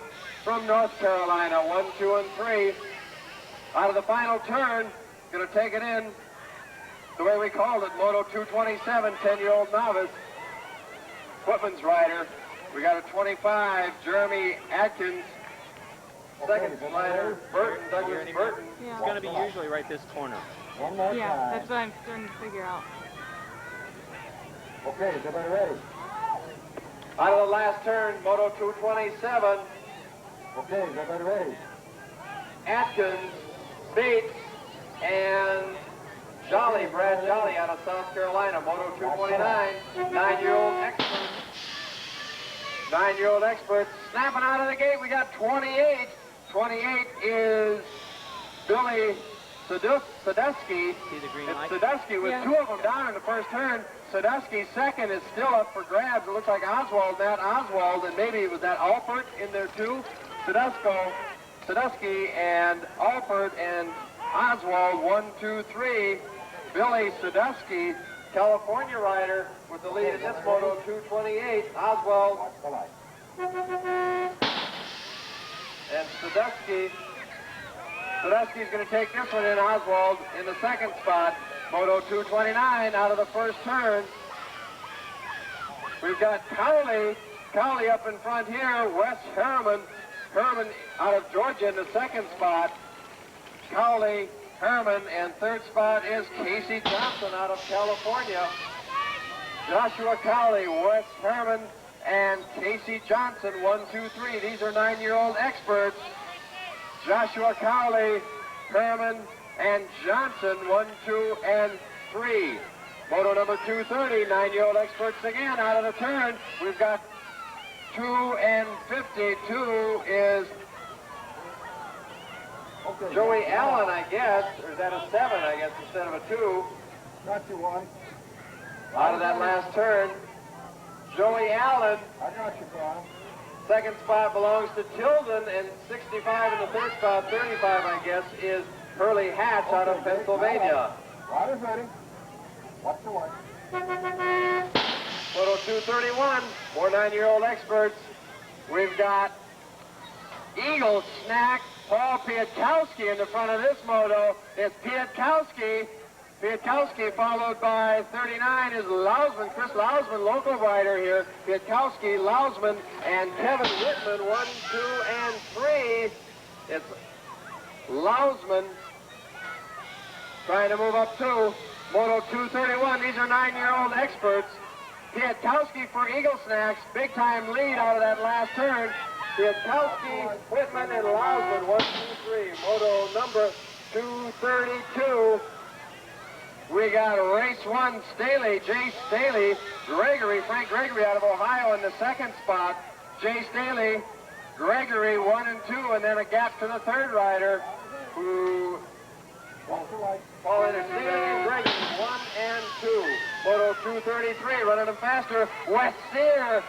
from North Carolina. 1, 2, and 3. Out of the final turn, going to take it in the way we called it, Moto 227, 10-year-old novice. Footman's rider. We got a 25, Jeremy Atkins. Second rider, Burton, Douglas Burton.
Yeah.
It's going to be usually right this corner.
One more
Yeah,
time.
that's what I'm starting to figure out.
Okay, is everybody ready?
Out of the last turn, Moto 227,
Okay, is everybody ready?
Atkins, Bates, and Jolly, Brad Jolly out of South Carolina. Moto 229, 9-year-old expert. 9-year-old expert snapping out of the gate. We got 28. 28 is Billy Sadusky.
See the green
It's
light?
Sadusky with
Yeah.
2 of them down in the first turn. Sadusky second is still up for grabs. It looks like Matt Oswald, and maybe it was that Alpert in there too. Sadusky and Alpert and Oswald, 1, 2, 3. Billy Sadusky, California rider, with the lead in this moto, 228. Oswald
Watch the light.
and Sadusky
Tedeschi's going to take this one in. Oswald in the second spot. Moto 229 out of the first turn. We've got Cowley up in front here. Wes Harriman out of Georgia in the second spot. Cowley, Harriman, and third spot is Casey Johnson out of California. Joshua Cowley, Wes Harriman, and Casey Johnson, 1, 2, 3. These are 9-year-old experts. Joshua Cowley, Harriman, and Johnson, 1, 2, and 3. Moto number 230, 9-year-old experts again out of the turn. We've got 2 and 52 is Joey Allen, I guess, or is that a 7, I guess, instead of a 2?
Got you one.
Out of that last turn. Joey Allen,
I got you, Carl.
second spot belongs to Tilden, and 65 in the third spot, 35, I guess, is Hurley Hatch out of Pennsylvania.
Rider's ready. Watch the white.
Moto 231, more 9-year-old experts. We've got Eagle Snack, Paul Pietkowski in the front of this moto. It's Pietkowski, followed by 39 is Lausman, Chris Lausman, local rider here. Pietkowski, Lausman, and Kevin Whitman, 1, 2, and 3. It's Lausman trying to move up to Moto 231. These are 9-year-old experts. Pietkowski for Eagle Snacks, big time lead out of that last turn. Pietkowski, Whitman, and Lausman, 1, 2, 3. Moto number 232. We got race 1, Staley, Jay Staley, Frank Gregory out of Ohio in the second spot. Jay Staley, Gregory, 1 and 2, and then a gap to the third rider who fall into Staley and Gregory, 1 and 2. Moto 233, running them faster. Wes Sear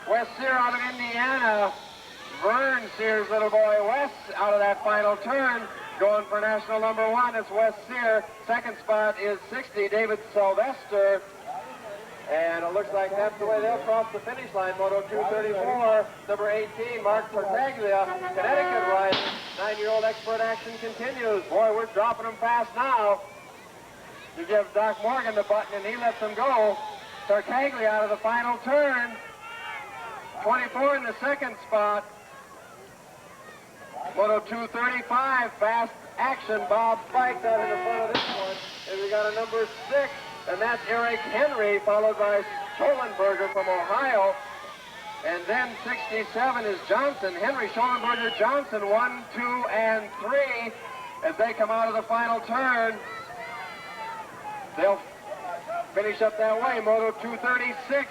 out of Indiana. Vern Sear's little boy, Wes, out of that final turn. Going for national number 1, it's Wes Sear. Second spot is 60, David Sylvester. And it looks like that's the way they'll cross the finish line. Moto 234, number 18, Mark Tartaglia, Connecticut rider. 9-year-old expert action continues. Boy, we're dropping them fast now. You give Doc Morgan the button and he lets them go. Tartaglia out of the final turn. 24 in the second spot. Moto 235, fast action. Bob Spikes out in the front of this one. And we got a number 6, and that's Eric Henry, followed by Schollenberger from Ohio. And then 67 is Johnson. Henry, Schollenberger, Johnson, 1, 2, and 3 as they come out of the final turn. They'll finish up that way. Moto 236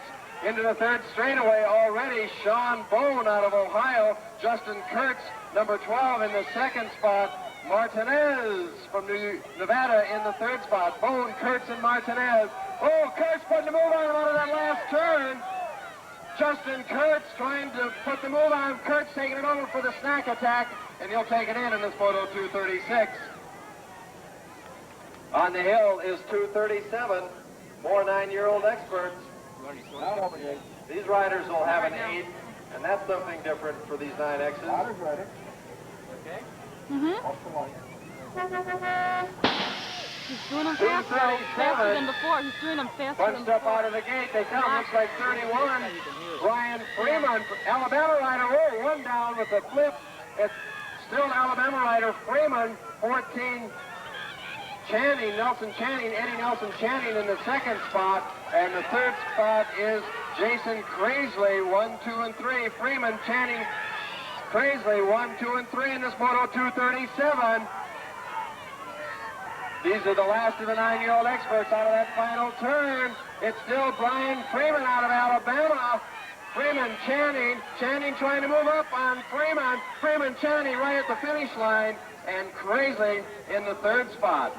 into the third straightaway already. Sean Bone out of Ohio. Justin Kurtz, number 12 in the second spot. Martinez from Nevada in the third spot. Bone, Kurtz, and Martinez. Oh, Kurtz putting the move on him out of that last turn. Justin Kurtz trying to put the move on. Kurtz taking it over for the snack attack, and he'll take it in this Moto 236. On the hill is 237. More 9-year-old experts. These riders will have an 8, and that's something different for these 9Xs.
Rider's ready.
Okay.
Watch the white.
He's doing them faster than before. He's doing them faster than
Bunched up
before.
out of the gate. They come. Looks like 31. Brian Freeman, Alabama rider. Oh, one down with a flip. It's still Alabama rider Freeman. 14. Eddie Nelson Channing in the second spot. And the third spot is Jason Crazley, 1, 2, and 3. Freeman, Channing, Crazley, 1, 2, and 3 in this Moto 237. These are the last of the 9-year-old experts out of that final turn. It's still Brian Freeman out of Alabama. Freeman, Channing trying to move up on Freeman. Freeman, Channing right at the finish line. And Crazley in the third spot.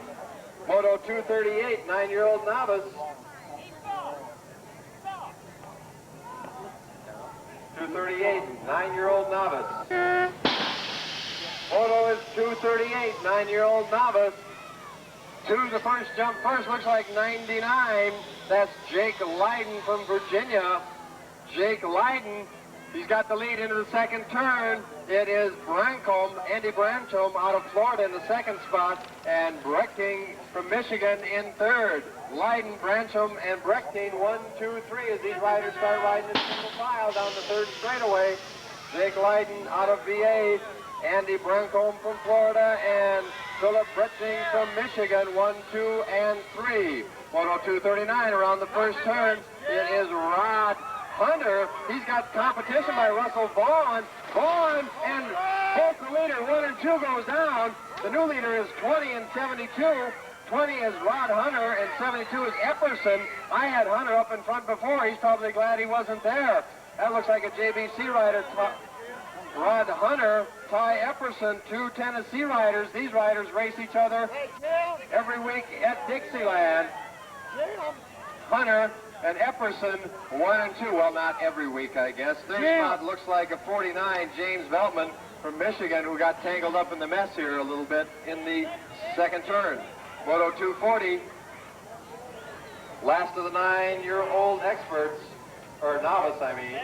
Moto 238, 9-year-old novice. 238, 9-year-old novice. Moto is 238, 9-year-old novice. To the first jump first, looks like 99. That's Jake Leiden from Virginia. Jake Leiden
He's got the lead into the second turn. It is Brancombe, Andy Brancombe out of Florida in the second spot, and Brechting from Michigan in third. Leiden, Brancombe, and Brechting 1, 2, 3 as these riders start riding in single file down the third straightaway. Jake Leiden out of VA, Andy Brancombe from Florida, and Philip Brechting from Michigan, 1, 2, and 3. Moto 239 around the first turn. It is Rod Hunter. He's got competition by Russell Vaughn. Vaughn and both the leader, 1 and 2 goes down. The new leader is 20 and 72. 20 is Rod Hunter and 72 is Epperson. I had Hunter up in front before. He's probably glad he wasn't there. That looks like a JBC rider. Rod Hunter, Ty Epperson, 2 Tennessee riders. These riders race each other every week at Dixieland. Hunter and Epperson, 1 and 2. Well, not every week, I guess. Third spot looks like a 49, James Veltman from Michigan, who got tangled up in the mess here a little bit in the second turn. Moto 240, last of the 9-year-old experts, or novice, I mean.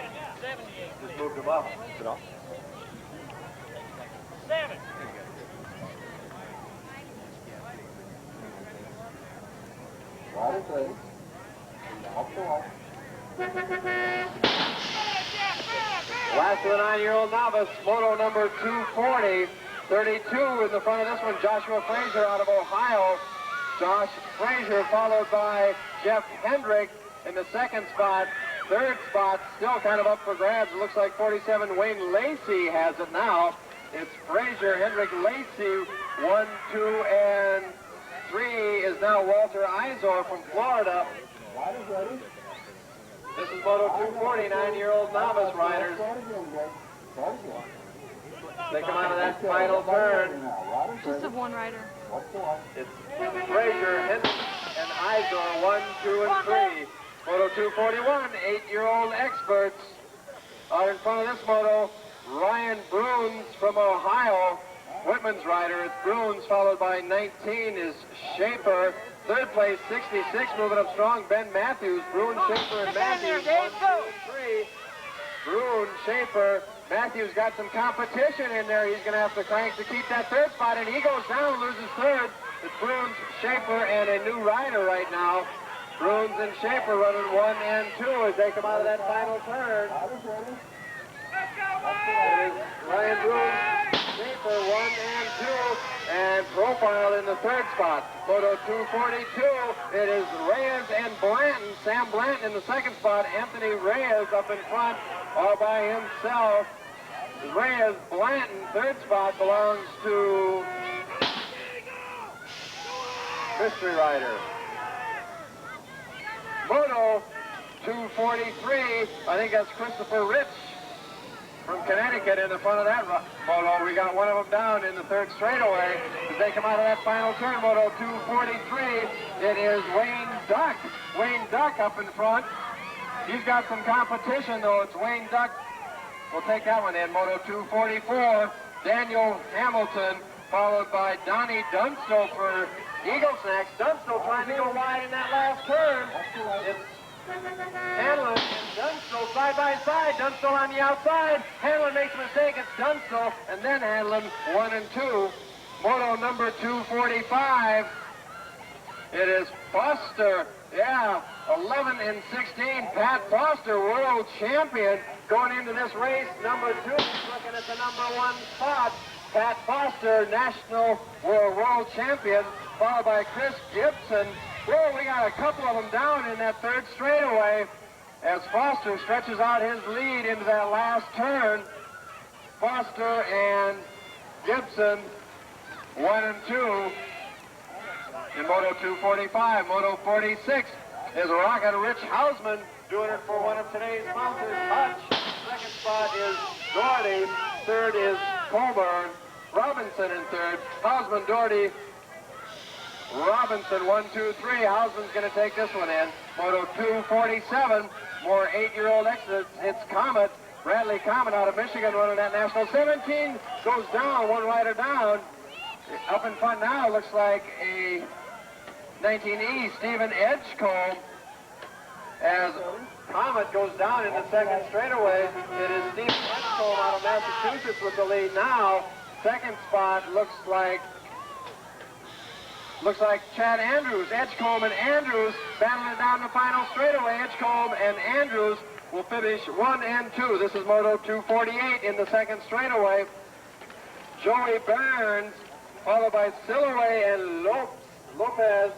Just moved him up. Sit off.
7.
Riders ready. Off the white.
Last of the 9-year-old novice, moto number 240. 32 in the front of this one, Joshua Frazier out of Ohio. Josh Frazier followed by Jeff Hendrick in the second spot. Third spot, still kind of up for grabs. It looks like 47 Wayne Lacey has it now. It's Frazier, Hendrick, Lacey. 1, 2, and 3 is now Walter Izor from Florida.
Riders ready.
This is Moto 240, 9-year-old novice riders.
Start again, guys. Start again.
They come out of that final turn.
Just of one rider.
Watch the white.
It's Frazier, Hendrick, and Izor, 1, 2, and 3. Moto 241, 8-year-old experts. Out in front of this moto, Ryan Bruns from Ohio, Whitman's rider. It's Bruns, followed by 19 is Schaefer. Third place, 66, moving up strong, Ben Matthews. Bruns, Schaefer, and Matthews, 1, 2, and 3. Bruns, Schaefer, Matthews got some competition in there. He's going to have to crank to keep that third spot, and he goes down, loses third. It's Bruns, Schaefer, and a new rider right now. Bruns and Schaefer running 1 and 2 as they come out of that final turn.
Riders ready.
It is Ryan Bruns, Schaefer, 1 and 2, and Profile in the third spot. Moto 242, it is Reyes and Blanton. Sam Blanton in the second spot. Anthony Reyes up in front all by himself. Reyes, Blanton, third spot belongs to Mystery Rider. Moto 243, I think that's Christopher Rich from Connecticut in the front of that moto. We got one of them down in the third straightaway as they come out of that final turn. Moto 243, it is Wayne Duck. Wayne Duck up in front. He's got some competition though. It's Wayne Duck. We'll take that one in. Moto 244, Daniel Hamilton, followed by Donnie Dunstall for Eagle Snacks. Dunstall trying to go wide in that last turn. It's Hanlon and Dunstall side by side. Dunstall on the outside. Hanlon makes a mistake. It's Dunstall and then Hanlon 1 and 2. Moto number 245. It is Foster. Yeah, 11 and 16. Pat Foster, world champion, going into this race. Number 2, looking at the number 1 spot. Pat Foster, national world champion, followed by Chris Gibson. Well, we got a couple of them down in that third straightaway as Foster stretches out his lead into that last turn. Foster and Gibson, 1 and 2 in Moto 245. Moto 46 is Rocket Rich Hausman doing it for one of today's sponsors, Hutch. Second spot is Doherty. Third is Colburn. Robinson in third. Hausman, Doherty, Robinson, 1, 2, 3. Hausman's going to take this one in. Moto 247, more 8-year-old exits. It's Comet. Bradley Comet out of Michigan running that national. 17 goes down, one rider down. Up in front now looks like a 19E, Stephen Edgecombe.
as Comet goes down in the second straightaway. It is Steve Edgecombe out of Massachusetts with the lead now. Second spot looks like Chad Andrews. Edgecombe and Andrews battling down the final straightaway. Edgecombe and Andrews will finish 1 and 2. This is Moto 248 in the second straightaway. Joey Burns, followed by Silloway and Lopez.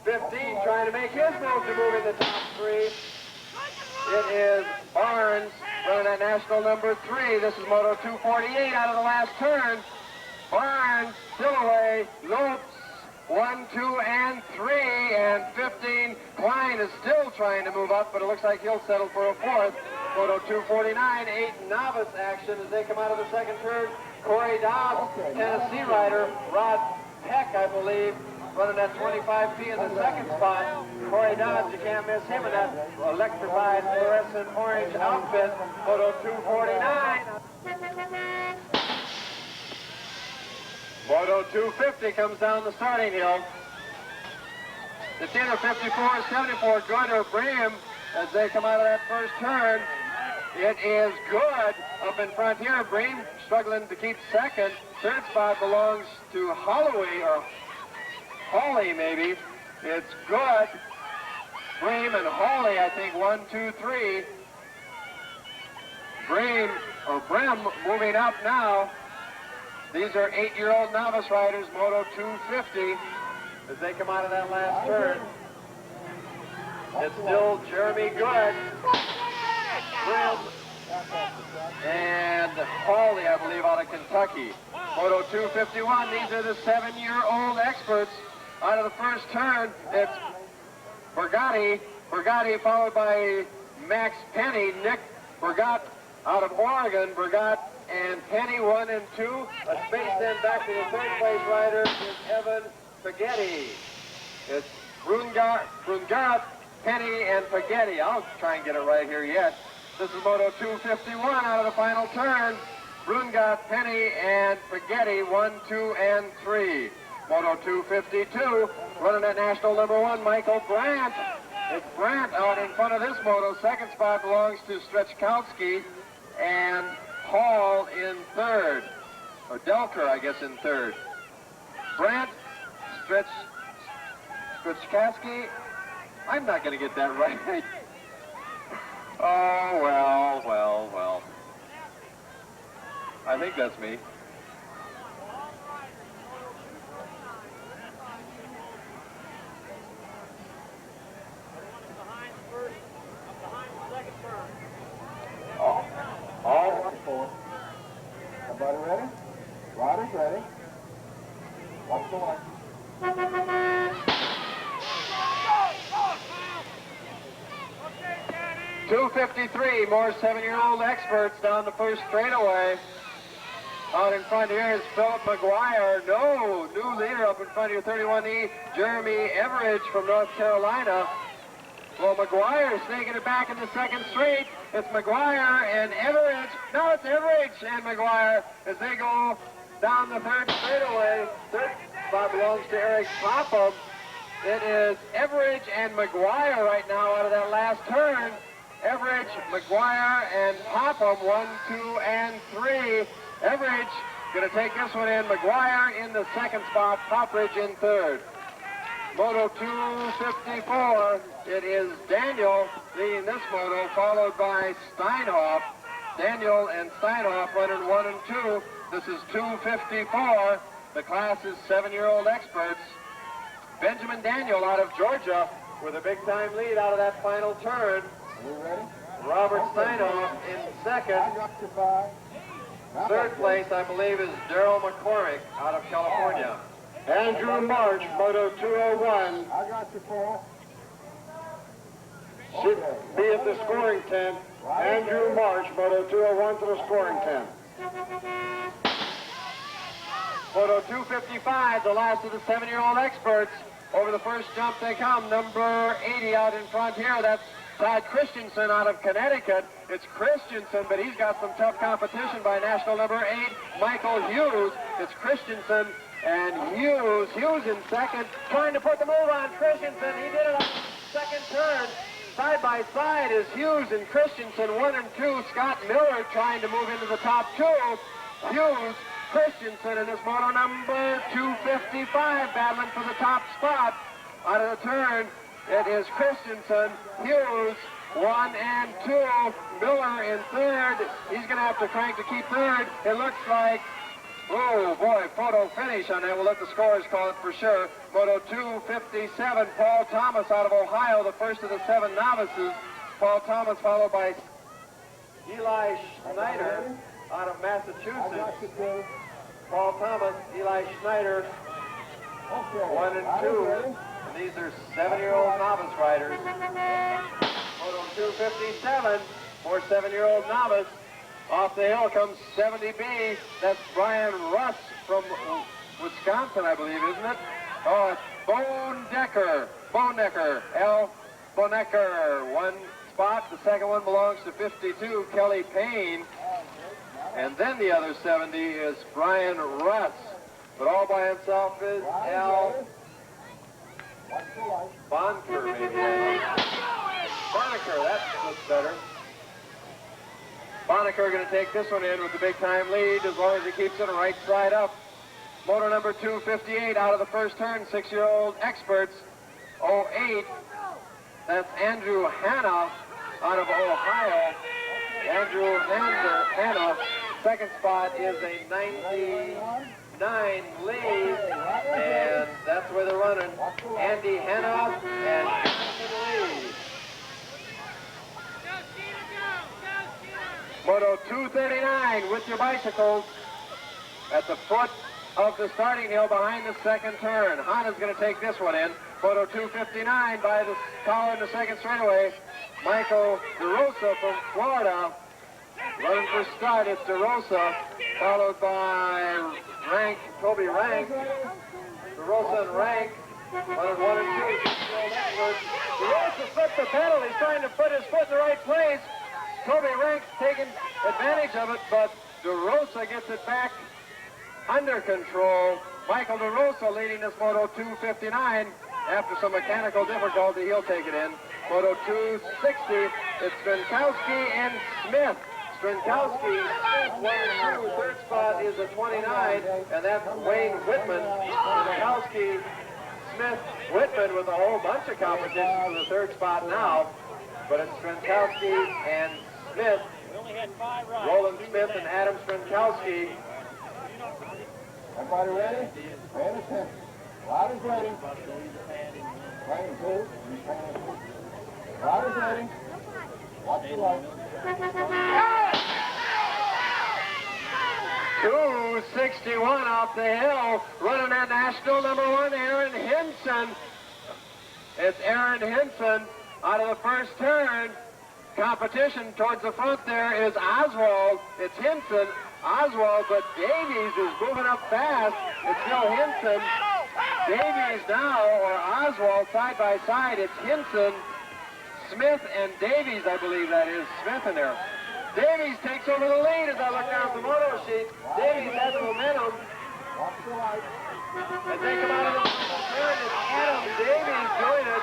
15 trying to make his move to move in the top 3. It is Barnes running at national number 3. This is Moto 248 out of the last turn. Barnes, Silloway, Lopes, 1, 2, and 3, and 15. Klein is still trying to move up, but it looks like he'll settle for a 4th. Moto 249, 8 novice action as they come out of the second turn. Corey Dobbs, Tennessee rider. Rod Peck, I believe, running at 25P in the second spot. Corey Dobbs, you can't miss him in that electrified fluorescent orange outfit. Moto 249. Moto 250 comes down the starting hill. It's either 54 or 74, good or Bream as they come out of that first turn. It is good up in front here. Bream struggling to keep second. Third spot belongs to Holloway, or Hawley maybe. It's good. Bream and Hawley, I think, 1, 2, 3. Bream moving up now. These are 8-year-old novice riders, Moto 250, as they come out of that last turn. It's still Jeremy Good, Brim, and Hawley, I believe, out of Kentucky. Moto 251, these are the 7-year-old experts. Out of the first turn, it's Bergotti followed by Max Penny, Nick Bergot out of Oregon, Bergot and Penny 1 and 2. A space then back to the third place rider is Evan Paghetti. It's Brungart, Penny, and Paghetti. I'll try and get it right here yet. This is Moto 251 out of the final turn. Brungart, Penny, and Paghetti 1, 2, and 3. Moto 252 running at national number 1, Michael Brandt. It's Brandt out in front of this moto. Second spot belongs to Strechkowski and Hall in third, or Delker, I guess, in third. Brandt, Strechkowski. I'm not going to get that right. Oh, well. I think that's me.
All 4. Everybody ready? Riders ready. Watch the light.
253, more 7-year-old experts down the first straightaway. Out in front here is Philip McGuire. No, new leader up in front of your 31E, Jeremy Everidge from North Carolina. Well, McGuire is sneaking it back in the second straight. It's McGuire and Everidge. No, it's Everidge and McGuire as they go down the third straightaway. Third spot belongs to Eric Popham. It is Everidge and McGuire right now out of that last turn. Everidge, McGuire, and Popham, 1, 2, and 3. Everidge going to take this one in. McGuire in the second spot. Poppridge in third. Moto 254, it is Daniel leading this moto, followed by Steinhoff. Daniel and Steinhoff running 1 and 2. This is 254. The class is 7-year-old experts. Benjamin Daniel out of Georgia with a big-time lead out of that final turn.
Are we ready?
Robert Steinhoff in second. Third place, I believe, is Daryl McCormick out of California.
Andrew March, Moto 201,
I got you, 4.
should be at the scoring tent. Andrew March, Moto 201 to the scoring tent.
Moto 255, the last of the 7-year-old experts. Over the first jump they come. Number 80 out in front here. That's Todd Christensen out of Connecticut. It's Christensen, but he's got some tough competition by national number 8, Michael Hughes. It's Christensen and Hughes in second, trying to put the move on Christensen. He did it.
second turn. Side by side is Hughes and Christensen, 1 and 2. Scott Miller trying to move into the top 2. Hughes, Christensen in this moto number 255, battling for the top spot. Out of the turn, it is Christensen, Hughes, 1 and 2. Miller in third. He's going to have to crank to keep third. It looks like, oh boy, photo finish on that. We'll let the scores call it for sure. Moto 257, Paul Thomas out of Ohio, the first of the 7 novices. Paul Thomas followed by Eli Schneider out of Massachusetts. Paul Thomas, Eli Schneider, 1 and 2. And these are 7-year-old novice riders. Moto 257 for 7-year-old novice. Off the hill comes 70B. That's Brian Russ from Wisconsin, I believe, isn't it? Oh, it's Bonecker, L. Bonecker. 1 spot. The second one belongs to 52, Kelly Payne. And then the other 70 is Brian Russ. But all by himself is L. Bonker, maybe. Bonecker, that looks better. Bonecker going to take this one in with the big time lead as long as he keeps it right side up. Motor number 258 out of the first turn, 6-year-old experts, 08. That's Andrew Hanna out of Ohio. Andrew Hanna. Second spot is a 99 lead, and that's where they're running. Andy Hanna and lead. Moto 239 with your bicycles at the foot of the starting hill behind the second turn. Hanna's going to take this one in. Moto 259 by the collar in the second straightaway. Michael DeRosa from Florida. Running for start, it's DeRosa, followed by Toby Rank. DeRosa and Rank, running 1 and 2. DeRosa slipped the pedal. He's trying to put his foot in the right place. Toby Rank's taking advantage of it, but DeRosa gets it back under control. Michael DeRosa leading this Moto 259. After some mechanical difficulty, he'll take it in. Moto 260, it's Strenkowski and Smith. Strenkowski, 1 and 2. Third spot is a 29, and that's Wayne Whitman. Strenkowski, Smith, Whitman with a whole bunch of competition for the third spot now. But it's Strenkowski and Smith. Roland Smith and Adam Strenkowski.
Everybody ready? Pay attention. Riders ready. Playing 2. Riders ready. Watch the light.
261 off the hill. Running at national number 1, Aaron Hinson. It's Aaron Hinson out of the first turn. Competition towards the front there is Oswald. It's Hinson, Oswald, but Davies is moving up fast. It's still Hinson. Davies now, or Oswald, side by side. It's Hinson, Smith, and Davies, I believe that is. Smith in there. Davies takes over the lead as I look down at the moto sheet. Davies has momentum. As they come out of the turn, it's Adam Davies doing it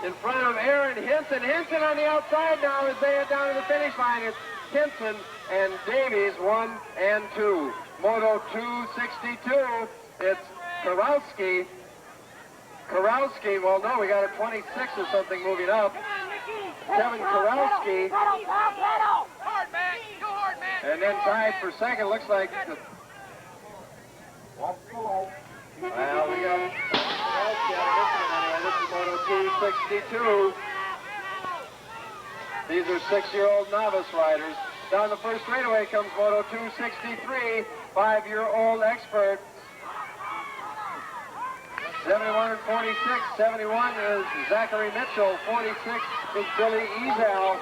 in front of Aaron Hinson. Hinson on the outside now as they head down to the finish line. It's Hinson and Davies, 1 and 2. Moto 262, it's Karowski. Karowski, well, no, we got a 26 or something moving up. Kevin Karowski.
Hard, man. Go hard, man.
And then tied for second. Looks like
Watch the light.
well, we got Karowski out of this one anyway. This is Moto 262. These are 6-year-old novice riders. Down the first straightaway comes Moto 263, 5-year-old expert. 71 and 46. 71 is Zachary Mitchell. 46 is Billy Ezel.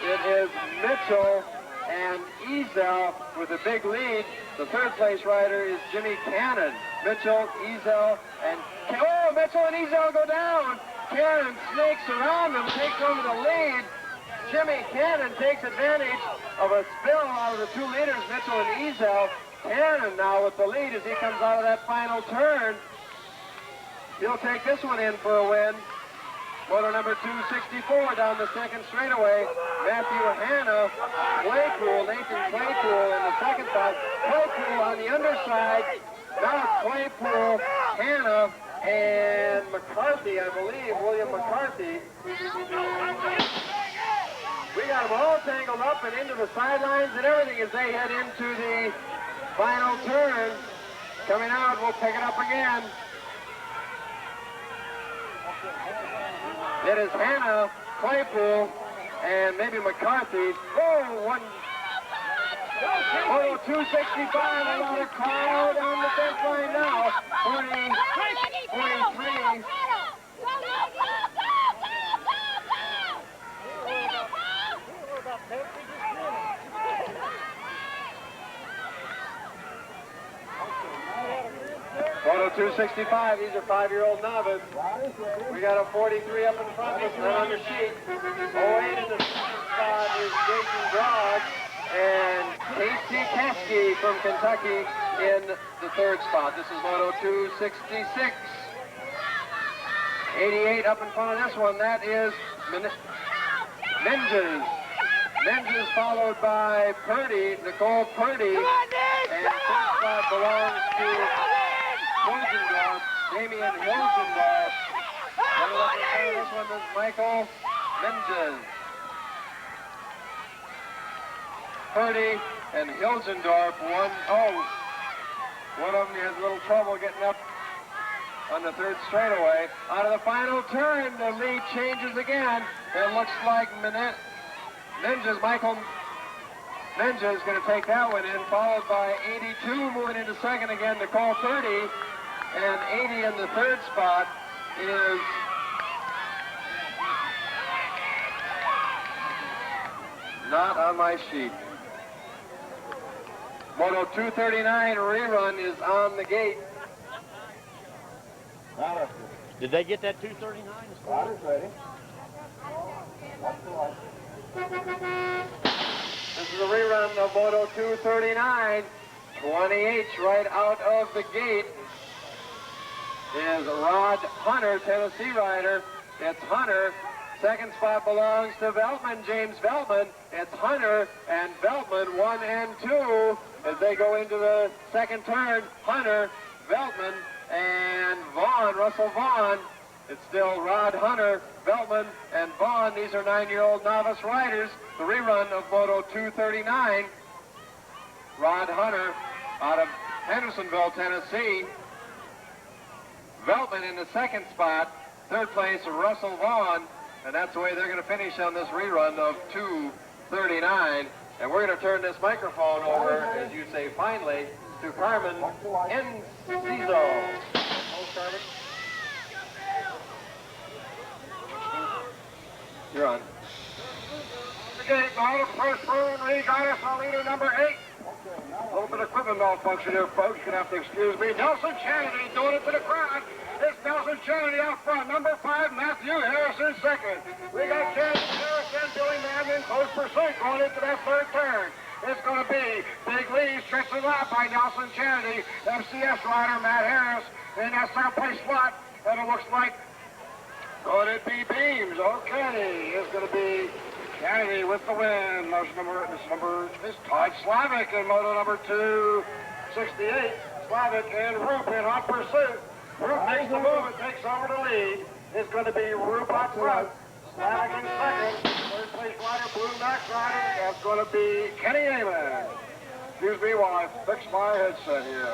It is Mitchell and Ezel with a big lead. The third place rider is Jimmy Cannon. Mitchell, Ezel, and oh, Mitchell and Ezel go down. Cannon snakes around them, takes over the lead. Jimmy Cannon takes advantage of a spill out of the 2 leaders, Mitchell and Ezel. Cannon now with the lead as he comes out of that final turn. He'll take this one in for a win. Moto number 264 down the second straightaway. Matthew Hanna, Claypool, Nathan Claypool in the second spot. Claypool on the underside. Now it's Claypool, Hanna, and McCarthy, I believe, William McCarthy. We got them all tangled up and into the sidelines and everything as they head into the final turn. Coming out, we'll pick it up again. It is Hanna, Claypool, and maybe McCarthy. Oh, one. Oh, 265, a lot of crowd on the fence line now. 40, 43. Moto 265, these are 5-year-old novice. We got a 43 up in front of us, not on the sheet. 08 in the second spot is Jason Grogg, and Casey Keskey from Kentucky in the third spot. This is Moto 266. 88 up in front of this one, that is Menges. Menges followed by Purdy, Nicole Purdy, and third spot belongs to Hilgendorf, Damian Hilgendorf. This one is Michael Menges. Purdy and Hilgendorf, one of them has a little trouble getting up on the third straightaway. Out of the final turn, the lead changes again. It looks like Michael Menges is going to take that one in, followed by 82 moving into second again, Nicole Purdy, and 80 in the third spot is not on my sheet. Moto 239 rerun is on the gate.
Did they get that 239?
Water's ready.
This is a rerun of Moto 239. 28 right out of the gate is Rod Hunter, Tennessee rider. It's Hunter. Second spot belongs to Veltman, James Veltman. It's Hunter and Veltman, 1 and 2. As they go into the second turn, Hunter, Veltman, and Vaughn, Russell Vaughn. It's still Rod Hunter, Veltman, and Vaughn. These are 9-year-old novice riders. The rerun of Moto 239. Rod Hunter out of Hendersonville, Tennessee. Veltman in the second spot. Third place, Russell Vaughn. And that's the way they're going to finish on this rerun of 239. And we're going to turn this microphone over, as you say, finally, to Carmen Enciso. Oh, Carmen. You're on.
Okay, now the first room, we got us on leader number 8. A little bit of equipment malfunction here, folks. You're going to have to excuse me. Nelson Chanity doing it to the crowd. It's Nelson Chanity out front. Number 5, Matthew Harrison second. We got Chanity, Harrison, Billy Manning, close pursuit going into that third turn. It's going to be Big Lee stretching out by Nelson Chanity, FCS rider Matt Harris in that second place slot. And it looks like going to be Beams. Okay, it's going to be Kennedy with the win. This Todd Slavic in moto number 268. Slavic and Roop in hot pursuit. Roop makes the move and takes over the lead. It's going to be Roop up front. Slavic in second. Third place rider, Blue Max rider. That's going to be Kenny Amon. Excuse me while I fix my headset here.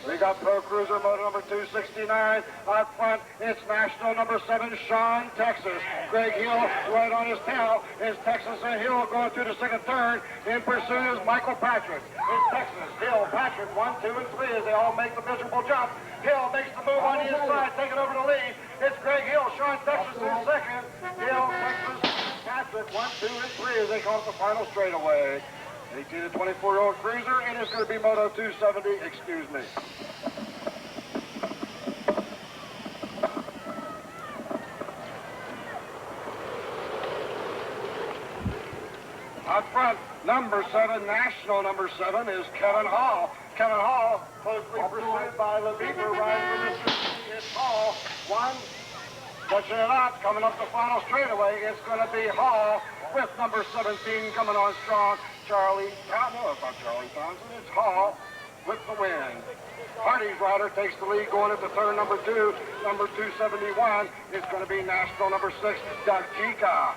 We got Pro Cruiser motor number 269 out front. It's national number 7, Sean, Texas. Greg Hill right on his tail. It's Texas and Hill going through the second turn. In pursuit is Michael Patrick. It's Texas, Hill, Patrick, 1, 2, and 3 as they all make the miserable jump. Hill makes the move on the inside, taking over the lead. It's Greg Hill, Sean, Texas in second. Hill, Texas, Patrick, 1, 2, and 3 as they come up the final straightaway. 18 to 24-year-old cruiser, and it's going to be Moto 270, excuse me. Out front, number 7, national number 7, is Kevin Hall. Kevin Hall, closely pursued by the Beaver riding for Mississippi. It's Hall, 1, Stretching it out, coming up the final straightaway, it's going to be Hall with number 17 coming on strong. Charlie, no, it's not Charlie Thompson, it's Hall with the win. Hardy's rider takes the lead going into turn number 2. Number 271 is going to be national number 6, Doug Jika.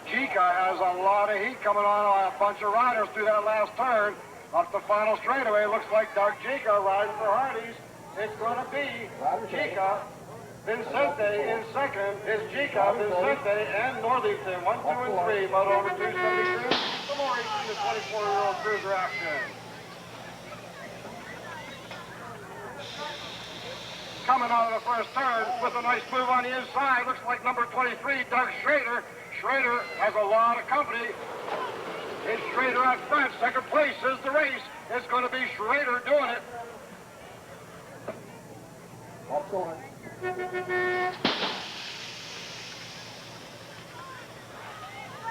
Jika has a lot of heat coming on a bunch of riders through that last turn. Up the final straightaway, looks like Doug Jika riding for Hardy's. It's going to be Jika. Vincente in second is Jika, Vincente, and Northington. 1, 2, and 3. Moto over 272. Some more racing the 24-year-old cruiser action. Coming out of the first turn with a nice move on the inside. Looks like number 23, Doug Schrader. Schrader has a lot of company. It's Schrader out front. Second place is the race. It's going to be Schrader doing it.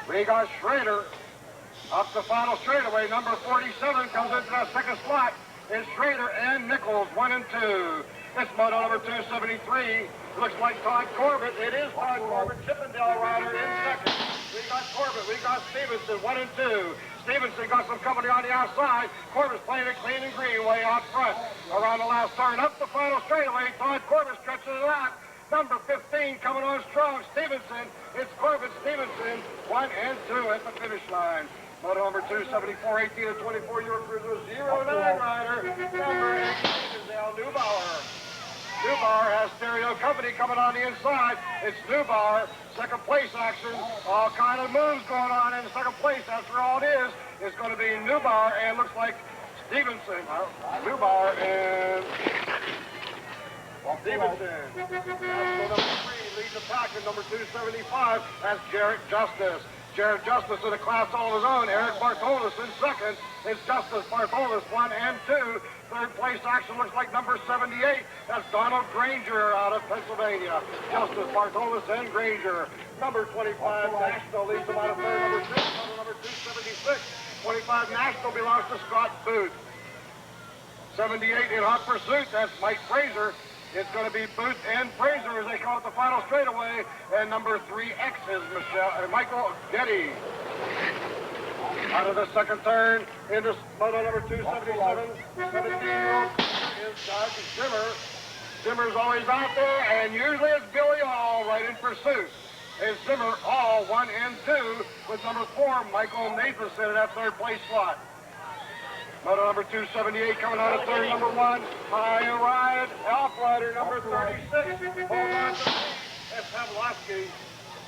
We got Schrader up the final straightaway. Number 47 comes into that second slot. It's Schrader and Nichols, 1 and 2. It's moto number 273. Looks like Todd Corbett. It is Todd Corbett, Chippendale rider in second. We got Corbett. We got Stevenson, 1 and 2. Stevenson got some company on the outside. Corbett's playing it clean and green way out front. Around the last turn, up the final straightaway. Todd Corbett stretching it out. Number 15 coming on strong, Stevenson. It's Corbett, Stevenson, 1 and 2 at the finish line. Moto number 274, 18 and 24-year cruiser, 09 rider. Number 18 is Al Neubauer. Neubauer has stereo company coming on the inside. It's Neubauer, second place action. All kind of moves going on in second place. That's where all it is. It's going to be Neubauer and looks like Stevenson. Neubauer and Stevenson. National number 3 leads the pack in number 275. That's Jarrett Justice. Jared Justice in a class all of his own. Eric Bartolis in second. It's Justice Bartolis, 1 and 2. Third place action looks like number 78. That's Donald Granger out of Pennsylvania. Justice Bartolis and Granger. Number 25 National leads them out of third. Number 6, number 276. 25 National belongs to Scott Booth. 78 in hot pursuit. That's Mike Fraser. It's going to be Booth and Fraser as they come up the final straightaway. And number 3X is Michael Getty. Out of the second turn into moto number 277. 17-year-old is Doug Zimmer. Zimmer's always out there, and usually it's Billy All right in pursuit. Is Zimmer All 1 and 2 with number 4, Michael Nathanson in that third place slot. Moto number 278 coming out of third, number 1, High and Ride, Elf Rider, number 36. Hold on to me. It's Pavlovsky.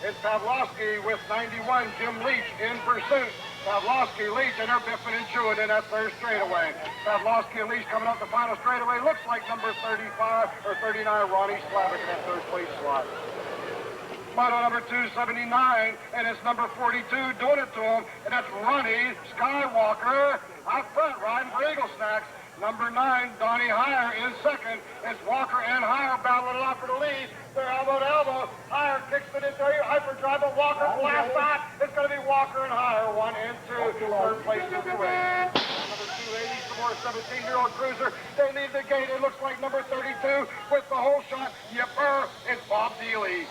It's Pavlovsky with 91, Jim Leach in pursuit. Pavlovsky, Leach, and they're biffing and chewing in that third straightaway. Pavlovsky and Leach coming up the final straightaway. Looks like number 35 or 39, Ronnie Slavic in that third place slot. Moto number 279, and it's number 42 doing it to him, and that's Ronnie Skywalker out front riding for Eagle Snacks. Number 9, Donnie Heyer in second. It's Walker and Heyer battling it out for the lead. They're elbow to elbow. Heyer kicks it into hyperdrive, but Walker blasts out. It's going to be Walker and Heyer, 1 and 2. Third place is the win. Number 280, some more 17-year-old cruiser. They leave the gate. It looks like number 32 with the whole shot. Yipper, it's Bob Dealey.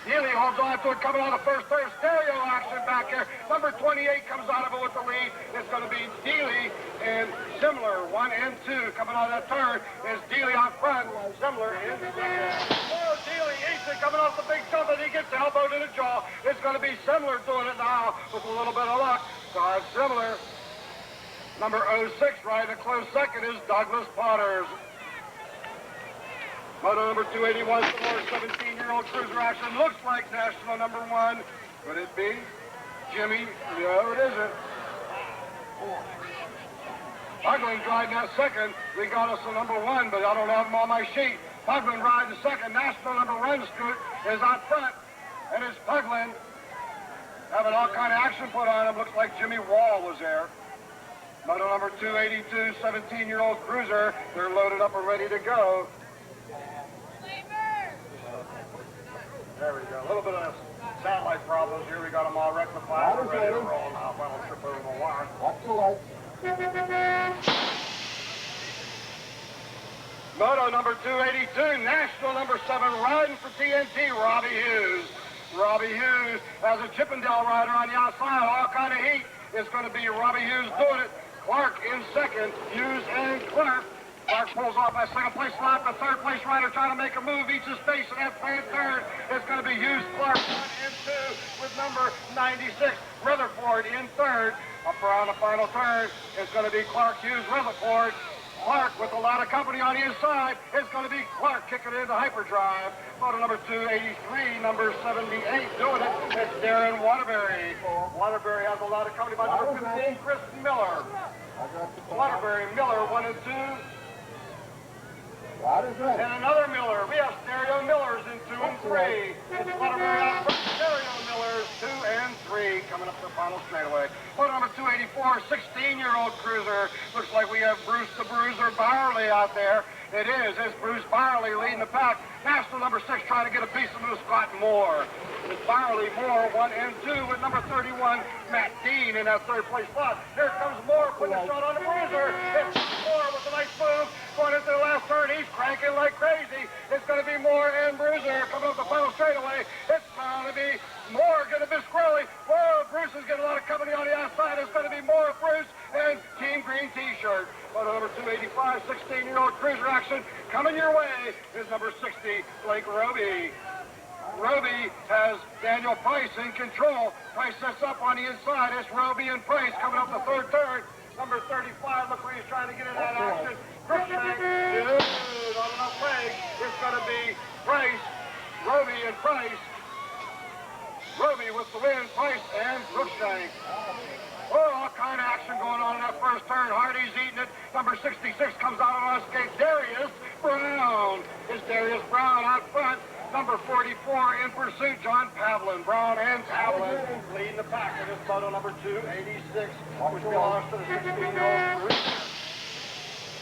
Dealey holds on to it coming out of the first turn. Stereo action back here. Number 28 comes out of it with the lead. It's going to be Dealey and Simler, 1 and 2. Coming out of that turn is Dealey out front. Simler in second. Oh, Dealey, Easton coming off the big jump, and he gets elbowed in the jaw. It's going to be Simler doing it now with a little bit of luck. Todd Simler. Number 06 riding a close second is Douglas Potters. Moto number 281, some more 17-year-old cruiser action. Looks like national number 1. Could it be Jimmy? No, it isn't. Puglin's riding that second. We got us a number 1, but I don't have him on my sheet. Puglin riding second. National number 1 scoot is out front. And it's Puglin having all kind of action put on him. Looks like Jimmy Wall was there. Moto number 282, 17-year-old cruiser. They're loaded up and ready to go. There we go. A little bit of satellite problems here. We got them all rectified. We're ready to roll now. If I don't trip over the wire.
Watch the lights.
Moto number 282, national number 7, riding for TNT, Robbie Hughes. Robbie Hughes has a Chippendale rider on the outside, all kind of heat. It's going to be Robbie Hughes doing it. Clark in second, Hughes and Clark. Clark pulls off that second place slot. The third place rider trying to make a move, eats his space, and that's in third. It's going to be Hughes, Clark 1 and 2 with number 96, Rutherford in third. Up around the final turn, it's going to be Clark, Hughes, Rutherford. Clark with a lot of company on the inside. It's going to be Clark kicking it into hyperdrive. Moto number 283, number 78 doing it. It's Darren Waterbury. Waterbury has a lot of company by number 15, Chris Miller. Waterbury, Miller, 1 and 2. And another Miller. We have Stereo Millers in 2 and 3. It's Waterbury out front. Stereo Millers 2 and 3 coming up the final straightaway. Moto number 284, 16-year-old cruiser. Looks like we have Bruce the Bruiser Byerly out there. It is. It's Bruce Byerly leading the pack. National number 6 trying to get a piece of the Scott Moore. It's Byerly, Moore, 1 and 2 with number 31, Matt Dean in that third place spot. Here comes Moore putting a shot on the Bruiser. It's Moore with a nice move. Going into the last turn, he's cranking like crazy. It's going to be Moore and Bruiser coming up the final straightaway. It's going to be Moore going to be squirrely. Whoa, Bruce is getting a lot of company on the outside. It's going to be Moore, Bruce, and Team Green T-shirt. Moto number 285, 16-year-old cruiser action coming your way is number 60, Blake Roby. Roby has Daniel Price in control. Price sets up on the inside. It's Roby and Price coming up the third turn. Number 35, look where he's trying to get in that action. Crookshank, good, on enough leg. It's going to be Price, Roby and Price. Roby with the win, Price and Crookshank. Oh, all kind of action going on in that first turn. Hardy's eating it. Number 66 comes out on skate. Darius Brown. It's Darius Brown out front. Number 44 in pursuit, John Pavlin. Brown and Pavlin leading the pack in this moto number 286, which belongs to the 16-year-old cruiser.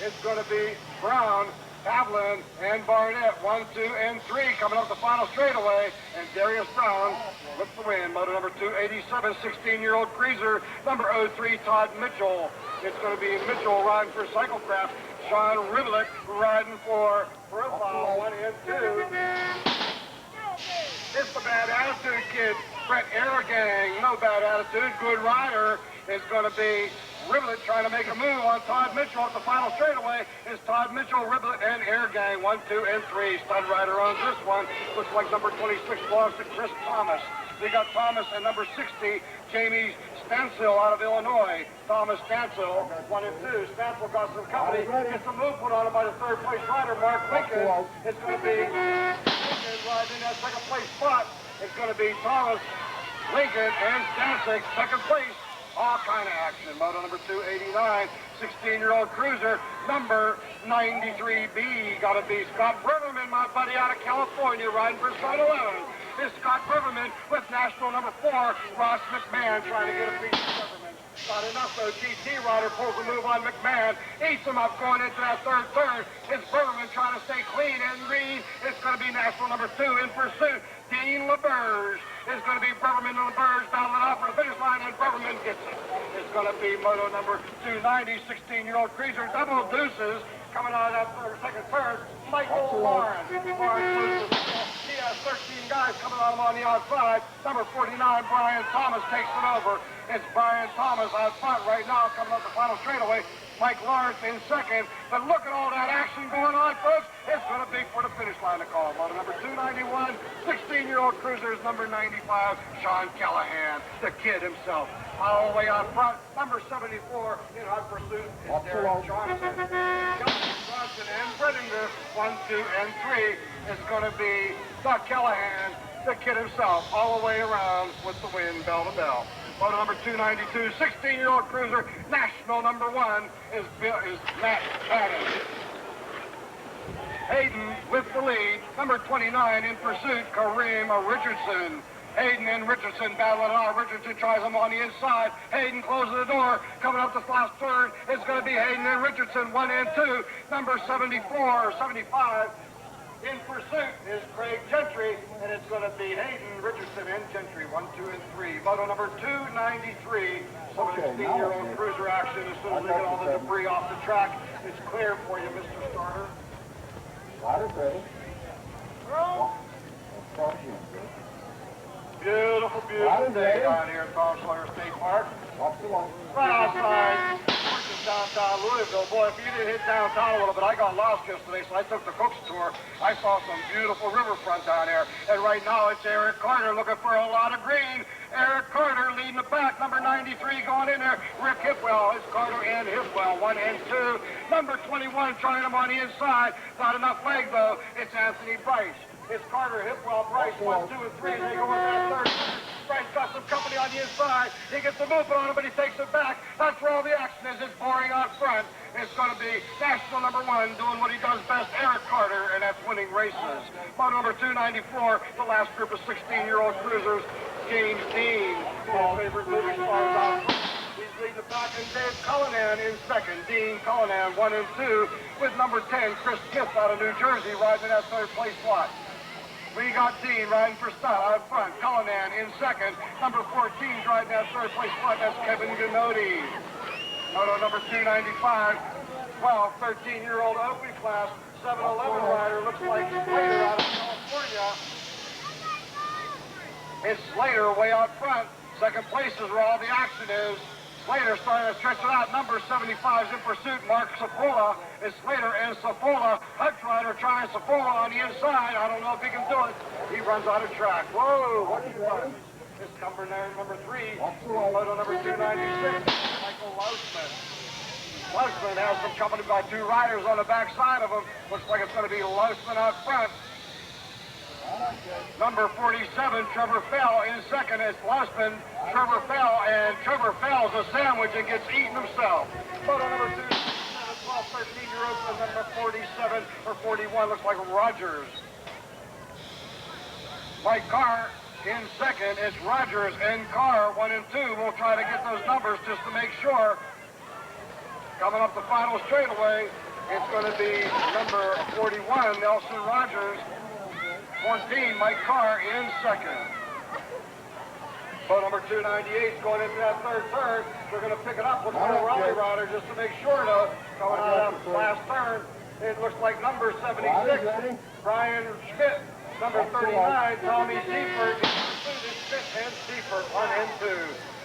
It's going to be Brown, Pavlin, and Barnett, 1, 2, and 3 coming up the final straightaway. And Darius Brown with the win. Moto number 287, 16-year-old cruiser. Number 03, Todd Mitchell. It's going to be Mitchell riding for Cyclecraft. Sean Rivlet riding for Profile 1 and 2. It's the bad attitude kid, Brett Aragang. No bad attitude, good rider. Is going to be Rivlet trying to make a move on Todd Mitchell at the final straightaway. Is Todd Mitchell, Rivlet, and Aragang 1, 2, and 3. Stud rider owns this one. Looks like number 26 belongs to Chris Thomas. We got Thomas and number 60, Jamie Stansel out of Illinois. Thomas Stansel, 1 and 2. Stansel got some company. Gets a move put on it by the third place rider, Mark Lincoln. It's going to be Lincoln riding in that second place spot. It's going to be Thomas, Lincoln, and Stansel, second place. All kind of action. Moto number 289, 16-year-old cruiser, number 93B. Got to be Scott Riverman, my buddy out of California, riding for Sun 11. Is Scott Riverman with national number 4, Ross McMahon, trying to get a piece of Riverman. Not enough, though. GT rider pulls a move on McMahon, eats him up going into that third turn. It's Riverman trying to stay clean and green. It's going to be national number 2 in pursuit. Dean LeBurge. It's going to be Riverman and LeBurge battling out for the finish line, and Riverman gets it. It's going to be moto number 290, 16-year-old cruiser, double deuces, coming out of that second turn. Michael Lawrence. Lawrence loses. He has 13 guys coming on him on the outside. Number 49, Brian Thomas, takes it over. It's Brian Thomas out front right now, coming up the final straightaway. Mike Lawrence in second. But look at all that action going on, folks. It's going to be for the finish line to call. Moto number 291, 16-year-old cruiser is number 95, Sean Callahan, the kid himself. All the way out front, number 74 in hot pursuit is Derek Johnson. Johnson and Brittinger, 1, 2, and 3 is going to be Doug Callahan, the kid himself, all the way around with the win, bell to bell. Moto number 292, 16-year-old cruiser, national number 1 is Matt Adams. Hayden with the lead, number 29 in pursuit, Kareem Richardson. Hayden and Richardson battling out. Richardson tries him on the inside. Hayden closes the door. Coming up this last turn, it's going to be Hayden and Richardson, 1 and 2. Number 74, 75 in pursuit is Craig Gentry, and it's going to be Hayden, Richardson, and Gentry, 1, 2, and 3. Moto number 293, 16-year-old cruiser action. As soon as we get all the debris off the track, it's clear for you, Mr. Starter.
Riders ready.
Beautiful, beautiful day down here at Tom Sawyer State Park.
Watch the line.
Right outside downtown Louisville. Boy, if you didn't hit downtown a little bit, I got lost yesterday, so I took the Cook's tour. I saw some beautiful riverfront down there. And right now it's Eric Carter looking for a lot of green. Eric Carter leading the pack. Number 93 going in there. Rick Hipwell. It's Carter and Hipwell. 1 and 2. Number 21 trying him on the inside. Not enough leg though. It's Anthony Bryce. It's Carter, Hipwell, Bryce, 1, 2, and 3. They go into that third. Bryce got some company on the inside. He gets the movement on him, but he takes it back. That's where all the action is. It's boring out front. It's going to be national number 1 doing what he does best, Eric Carter, and that's winning races. Moto number 294, the last group of 16-year-old cruisers, James Dean, his favorite movie stars out front. He's leading the pack, and Dave Cullinan in second. Dean Cullinan 1 and 2 with number 10, Chris Smith out of New Jersey, riding in that third place slot. We got Dean riding for style out front. Cullinan in second. Number 14 riding that third place spot. That's Kevin Gennody. Moto number 295. 12, 13-year-old open class. 7-11 rider. Looks like Slater out of California. It's Slater way out front. Second place is where all the action is. Slater starting to stretch it out. Number 75 is in pursuit. Mark Safola. It's Slater and Safola. Hutch rider trying Safola on the inside. I don't know if he can do it. He runs out of track. Whoa, what he does. It's number 3. Moto number 296. Michael Lausman. Lausman has some company by 2 riders on the back side of him. Looks like it's going to be Lausman out front. Number 47, Trevor Fell in second. It's Lausman, Trevor Fell, and Trevor Fell's a sandwich and gets eaten himself. Photo number 2, 12, 13-year-old, and number 47 or 41 looks like Rogers. Mike Carr in second. It's Rogers and Carr, 1 and 2. We'll try to get those numbers just to make sure. Coming up the final straightaway, it's going to be number 41, Nelson Rogers. 14, Mike Carr in second. Boat number 298 is going into that third turn. We're going to pick it up with a Raleigh rider just to make sure, though. Coming out of that last turn, it looks like number 76, Brian Schmidt. Number 39, Tommy Seifert. Schmidt and Seifert, 1 and 2.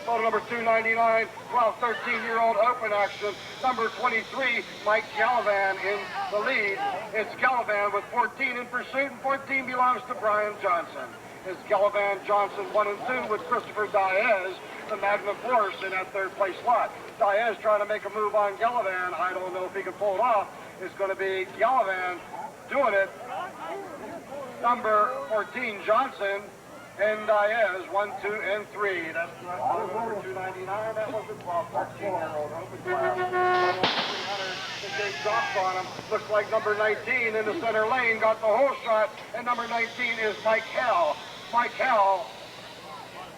Boat number 299, 12, 13-year-old open action. Number 23, Mike Gallivan in the lead. It's Gallivan with 14 in pursuit, and 14 belongs to Brian Johnson. It's Gallivan Johnson 1 and 2 with Christopher Diaz, the Magnum Force, in that third place slot. Diaz trying to make a move on Gallivan. I don't know if he can pull it off. It's going to be Gallivan doing it. Number 14, Johnson. And Diaz, 1, 2, and 3. That's number 299. That was the 12, 13-year-old open class. 300. It dropped on him. Looks like number 19 in the center lane got the whole shot. And number 19 is Mike Hell. Mike Hell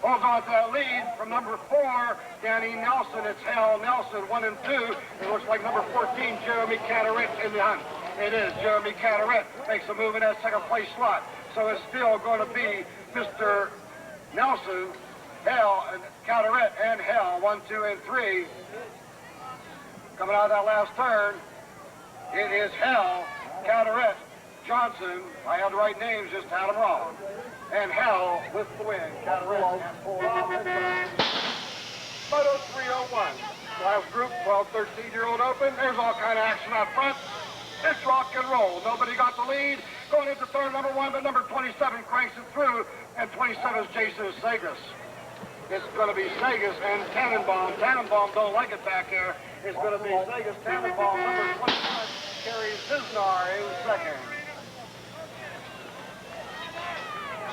holds on to that lead from number 4, Danny Nelson. It's Hell Nelson, 1 and 2. It looks like number 14, Jeremy Carteret in the hunt. It is Jeremy Carteret. Makes a move in that second place slot. So it's still going to be Mr. Nelson, Hell, and Carteret, and Hell, 1, 2, and 3. Coming out of that last turn, it is Hell, Carteret, Johnson. I had the right names, just had them wrong. And Hell with the win. Carteret and pulled off. Moto 301. Last group, 12, 13-year-old open. There's all kind of action out front. It's rock and roll. Nobody got the lead. Going into turn number 1, but number 27 cranks it through, and 27 is Jason Sagas. It's going to be Sagas and Tannenbaum. Tannenbaum don't like it back there. It's going to be Sagas, Tannenbaum, number 25, Kerry Ziznar in second.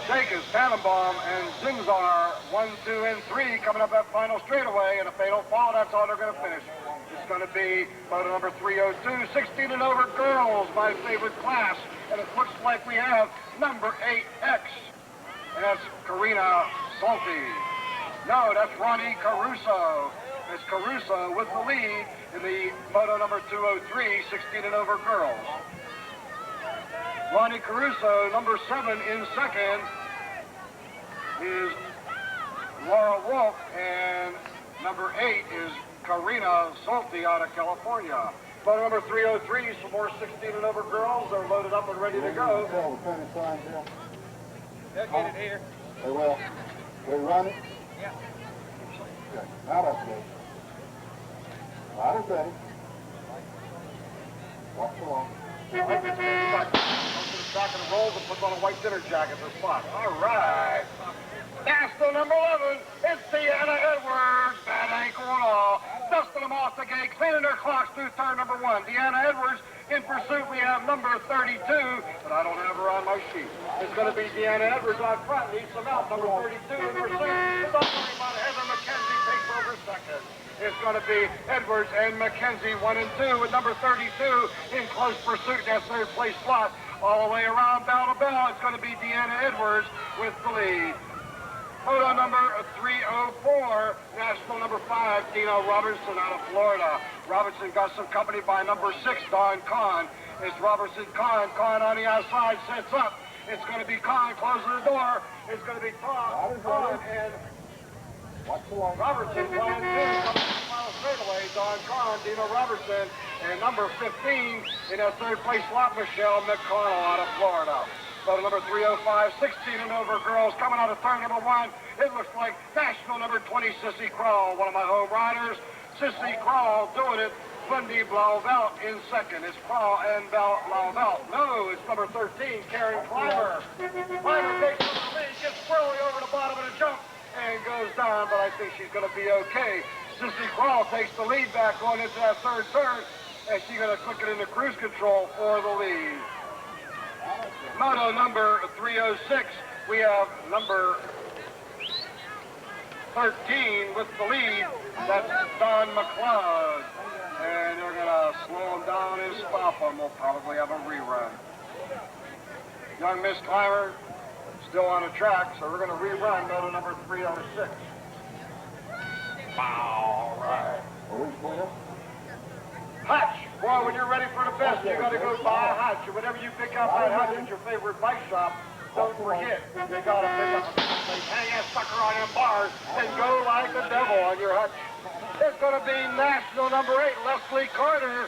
Sagas, Tannenbaum, and Zimzar, 1, 2, and 3 coming up that final straightaway, and if they don't fall, that's how they're going to finish. It's going to be motor number 302, 16 and over girls, my favorite class. And it looks like we have number 8X. And that's Karina Salty. No, that's Ronnie Caruso. It's Caruso with the lead in the moto number 203, 16 and over girls. Ronnie Caruso, number 7 in second, is Laura Wolf, and number 8 is Karina Salty out of California. Moto number 303, some more 16 and over girls. They're loaded up and ready to go.
Tell the finish line here.
They'll get it here.
They will. They run it.
Yeah.
Okay. Now that's good. Right is ready. Watch the long.
Right, goes to the back and rolls and puts on a white dinner jacket for spot. All right. National number 11, it's Deanna Edwards. Bad ankle and all. Dusting them off the gate, cleaning their clocks through turn number 1. Deanna Edwards. In pursuit, we have number 32, but I don't have her on my sheet. It's going to be Deanna Edwards on front, leads them out. Number 32 in pursuit. It's not worry about Heather McKenzie takes over second. It's going to be Edwards and McKenzie 1 and 2 with number 32 in close pursuit. That third place slot all the way around bell to bell. It's going to be Deanna Edwards with the lead. Moto number 304, national number 5, Dino Robertson out of Florida. Robertson got some company by number 6, Don Kahn. It's Robertson, Kahn on the outside, sets up. It's going to be Kahn, closing the door. It's going to be Kahn and Robertson, 1 and 2, coming to the final straightaway. Don Kahn, Dino Robertson, and number 15 in that third place slot, Michelle McConnell out of Florida. Moto number 305, 16 and over girls coming out of turn number 1. It looks like national number 20, Sissy Crawl, one of my home riders. Sissy Crawl doing it. Bundy Blauvelt in second. It's Crawl and Blauvelt. No, it's number 13, Karen Clymer. Clymer takes over the lead, gets squirrely over the bottom of the jump and goes down, but I think she's going to be okay. Sissy Crawl takes the lead back going into that third turn, and she's going to click it into cruise control for the lead. Moto number 306, we have number 13 with the lead. That's Don McLeod. And they're going to slow him down and stop him. We'll probably have a rerun. Young Miss Clymer still on the track, so we're going to rerun moto number 306. All right. Hutch. Boy, when you're ready for the best, you got to go buy a Hutch. And whenever you pick up that Hutch at your favorite bike shop, don't forget, you got to pick up hang that sucker on them bars and go like the devil on your Hutch. It's going to be national number 8, Leslie Carter.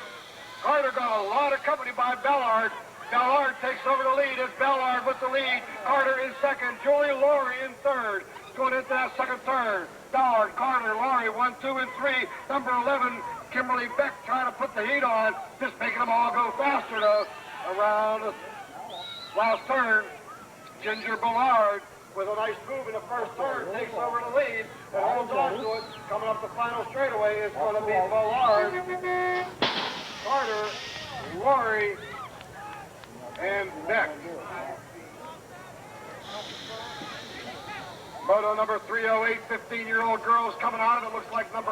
Carter got a lot of company by Bellard. Bellard takes over the lead. It's Bellard with the lead. Carter in second. Julie Laurie in third. Going into that second turn. Bellard, Carter, Laurie, 1, 2, and 3. Number 11, Kimberly Beck trying to put the heat on, just making them all go faster though. Around the last turn, Ginger Ballard with a nice move in the first turn takes over the lead and holds on to it. Coming up the final straightaway is going to be Ballard, Carter, Laurie, and Beck. Moto number 308, 15-year-old girls coming out of it. Looks like number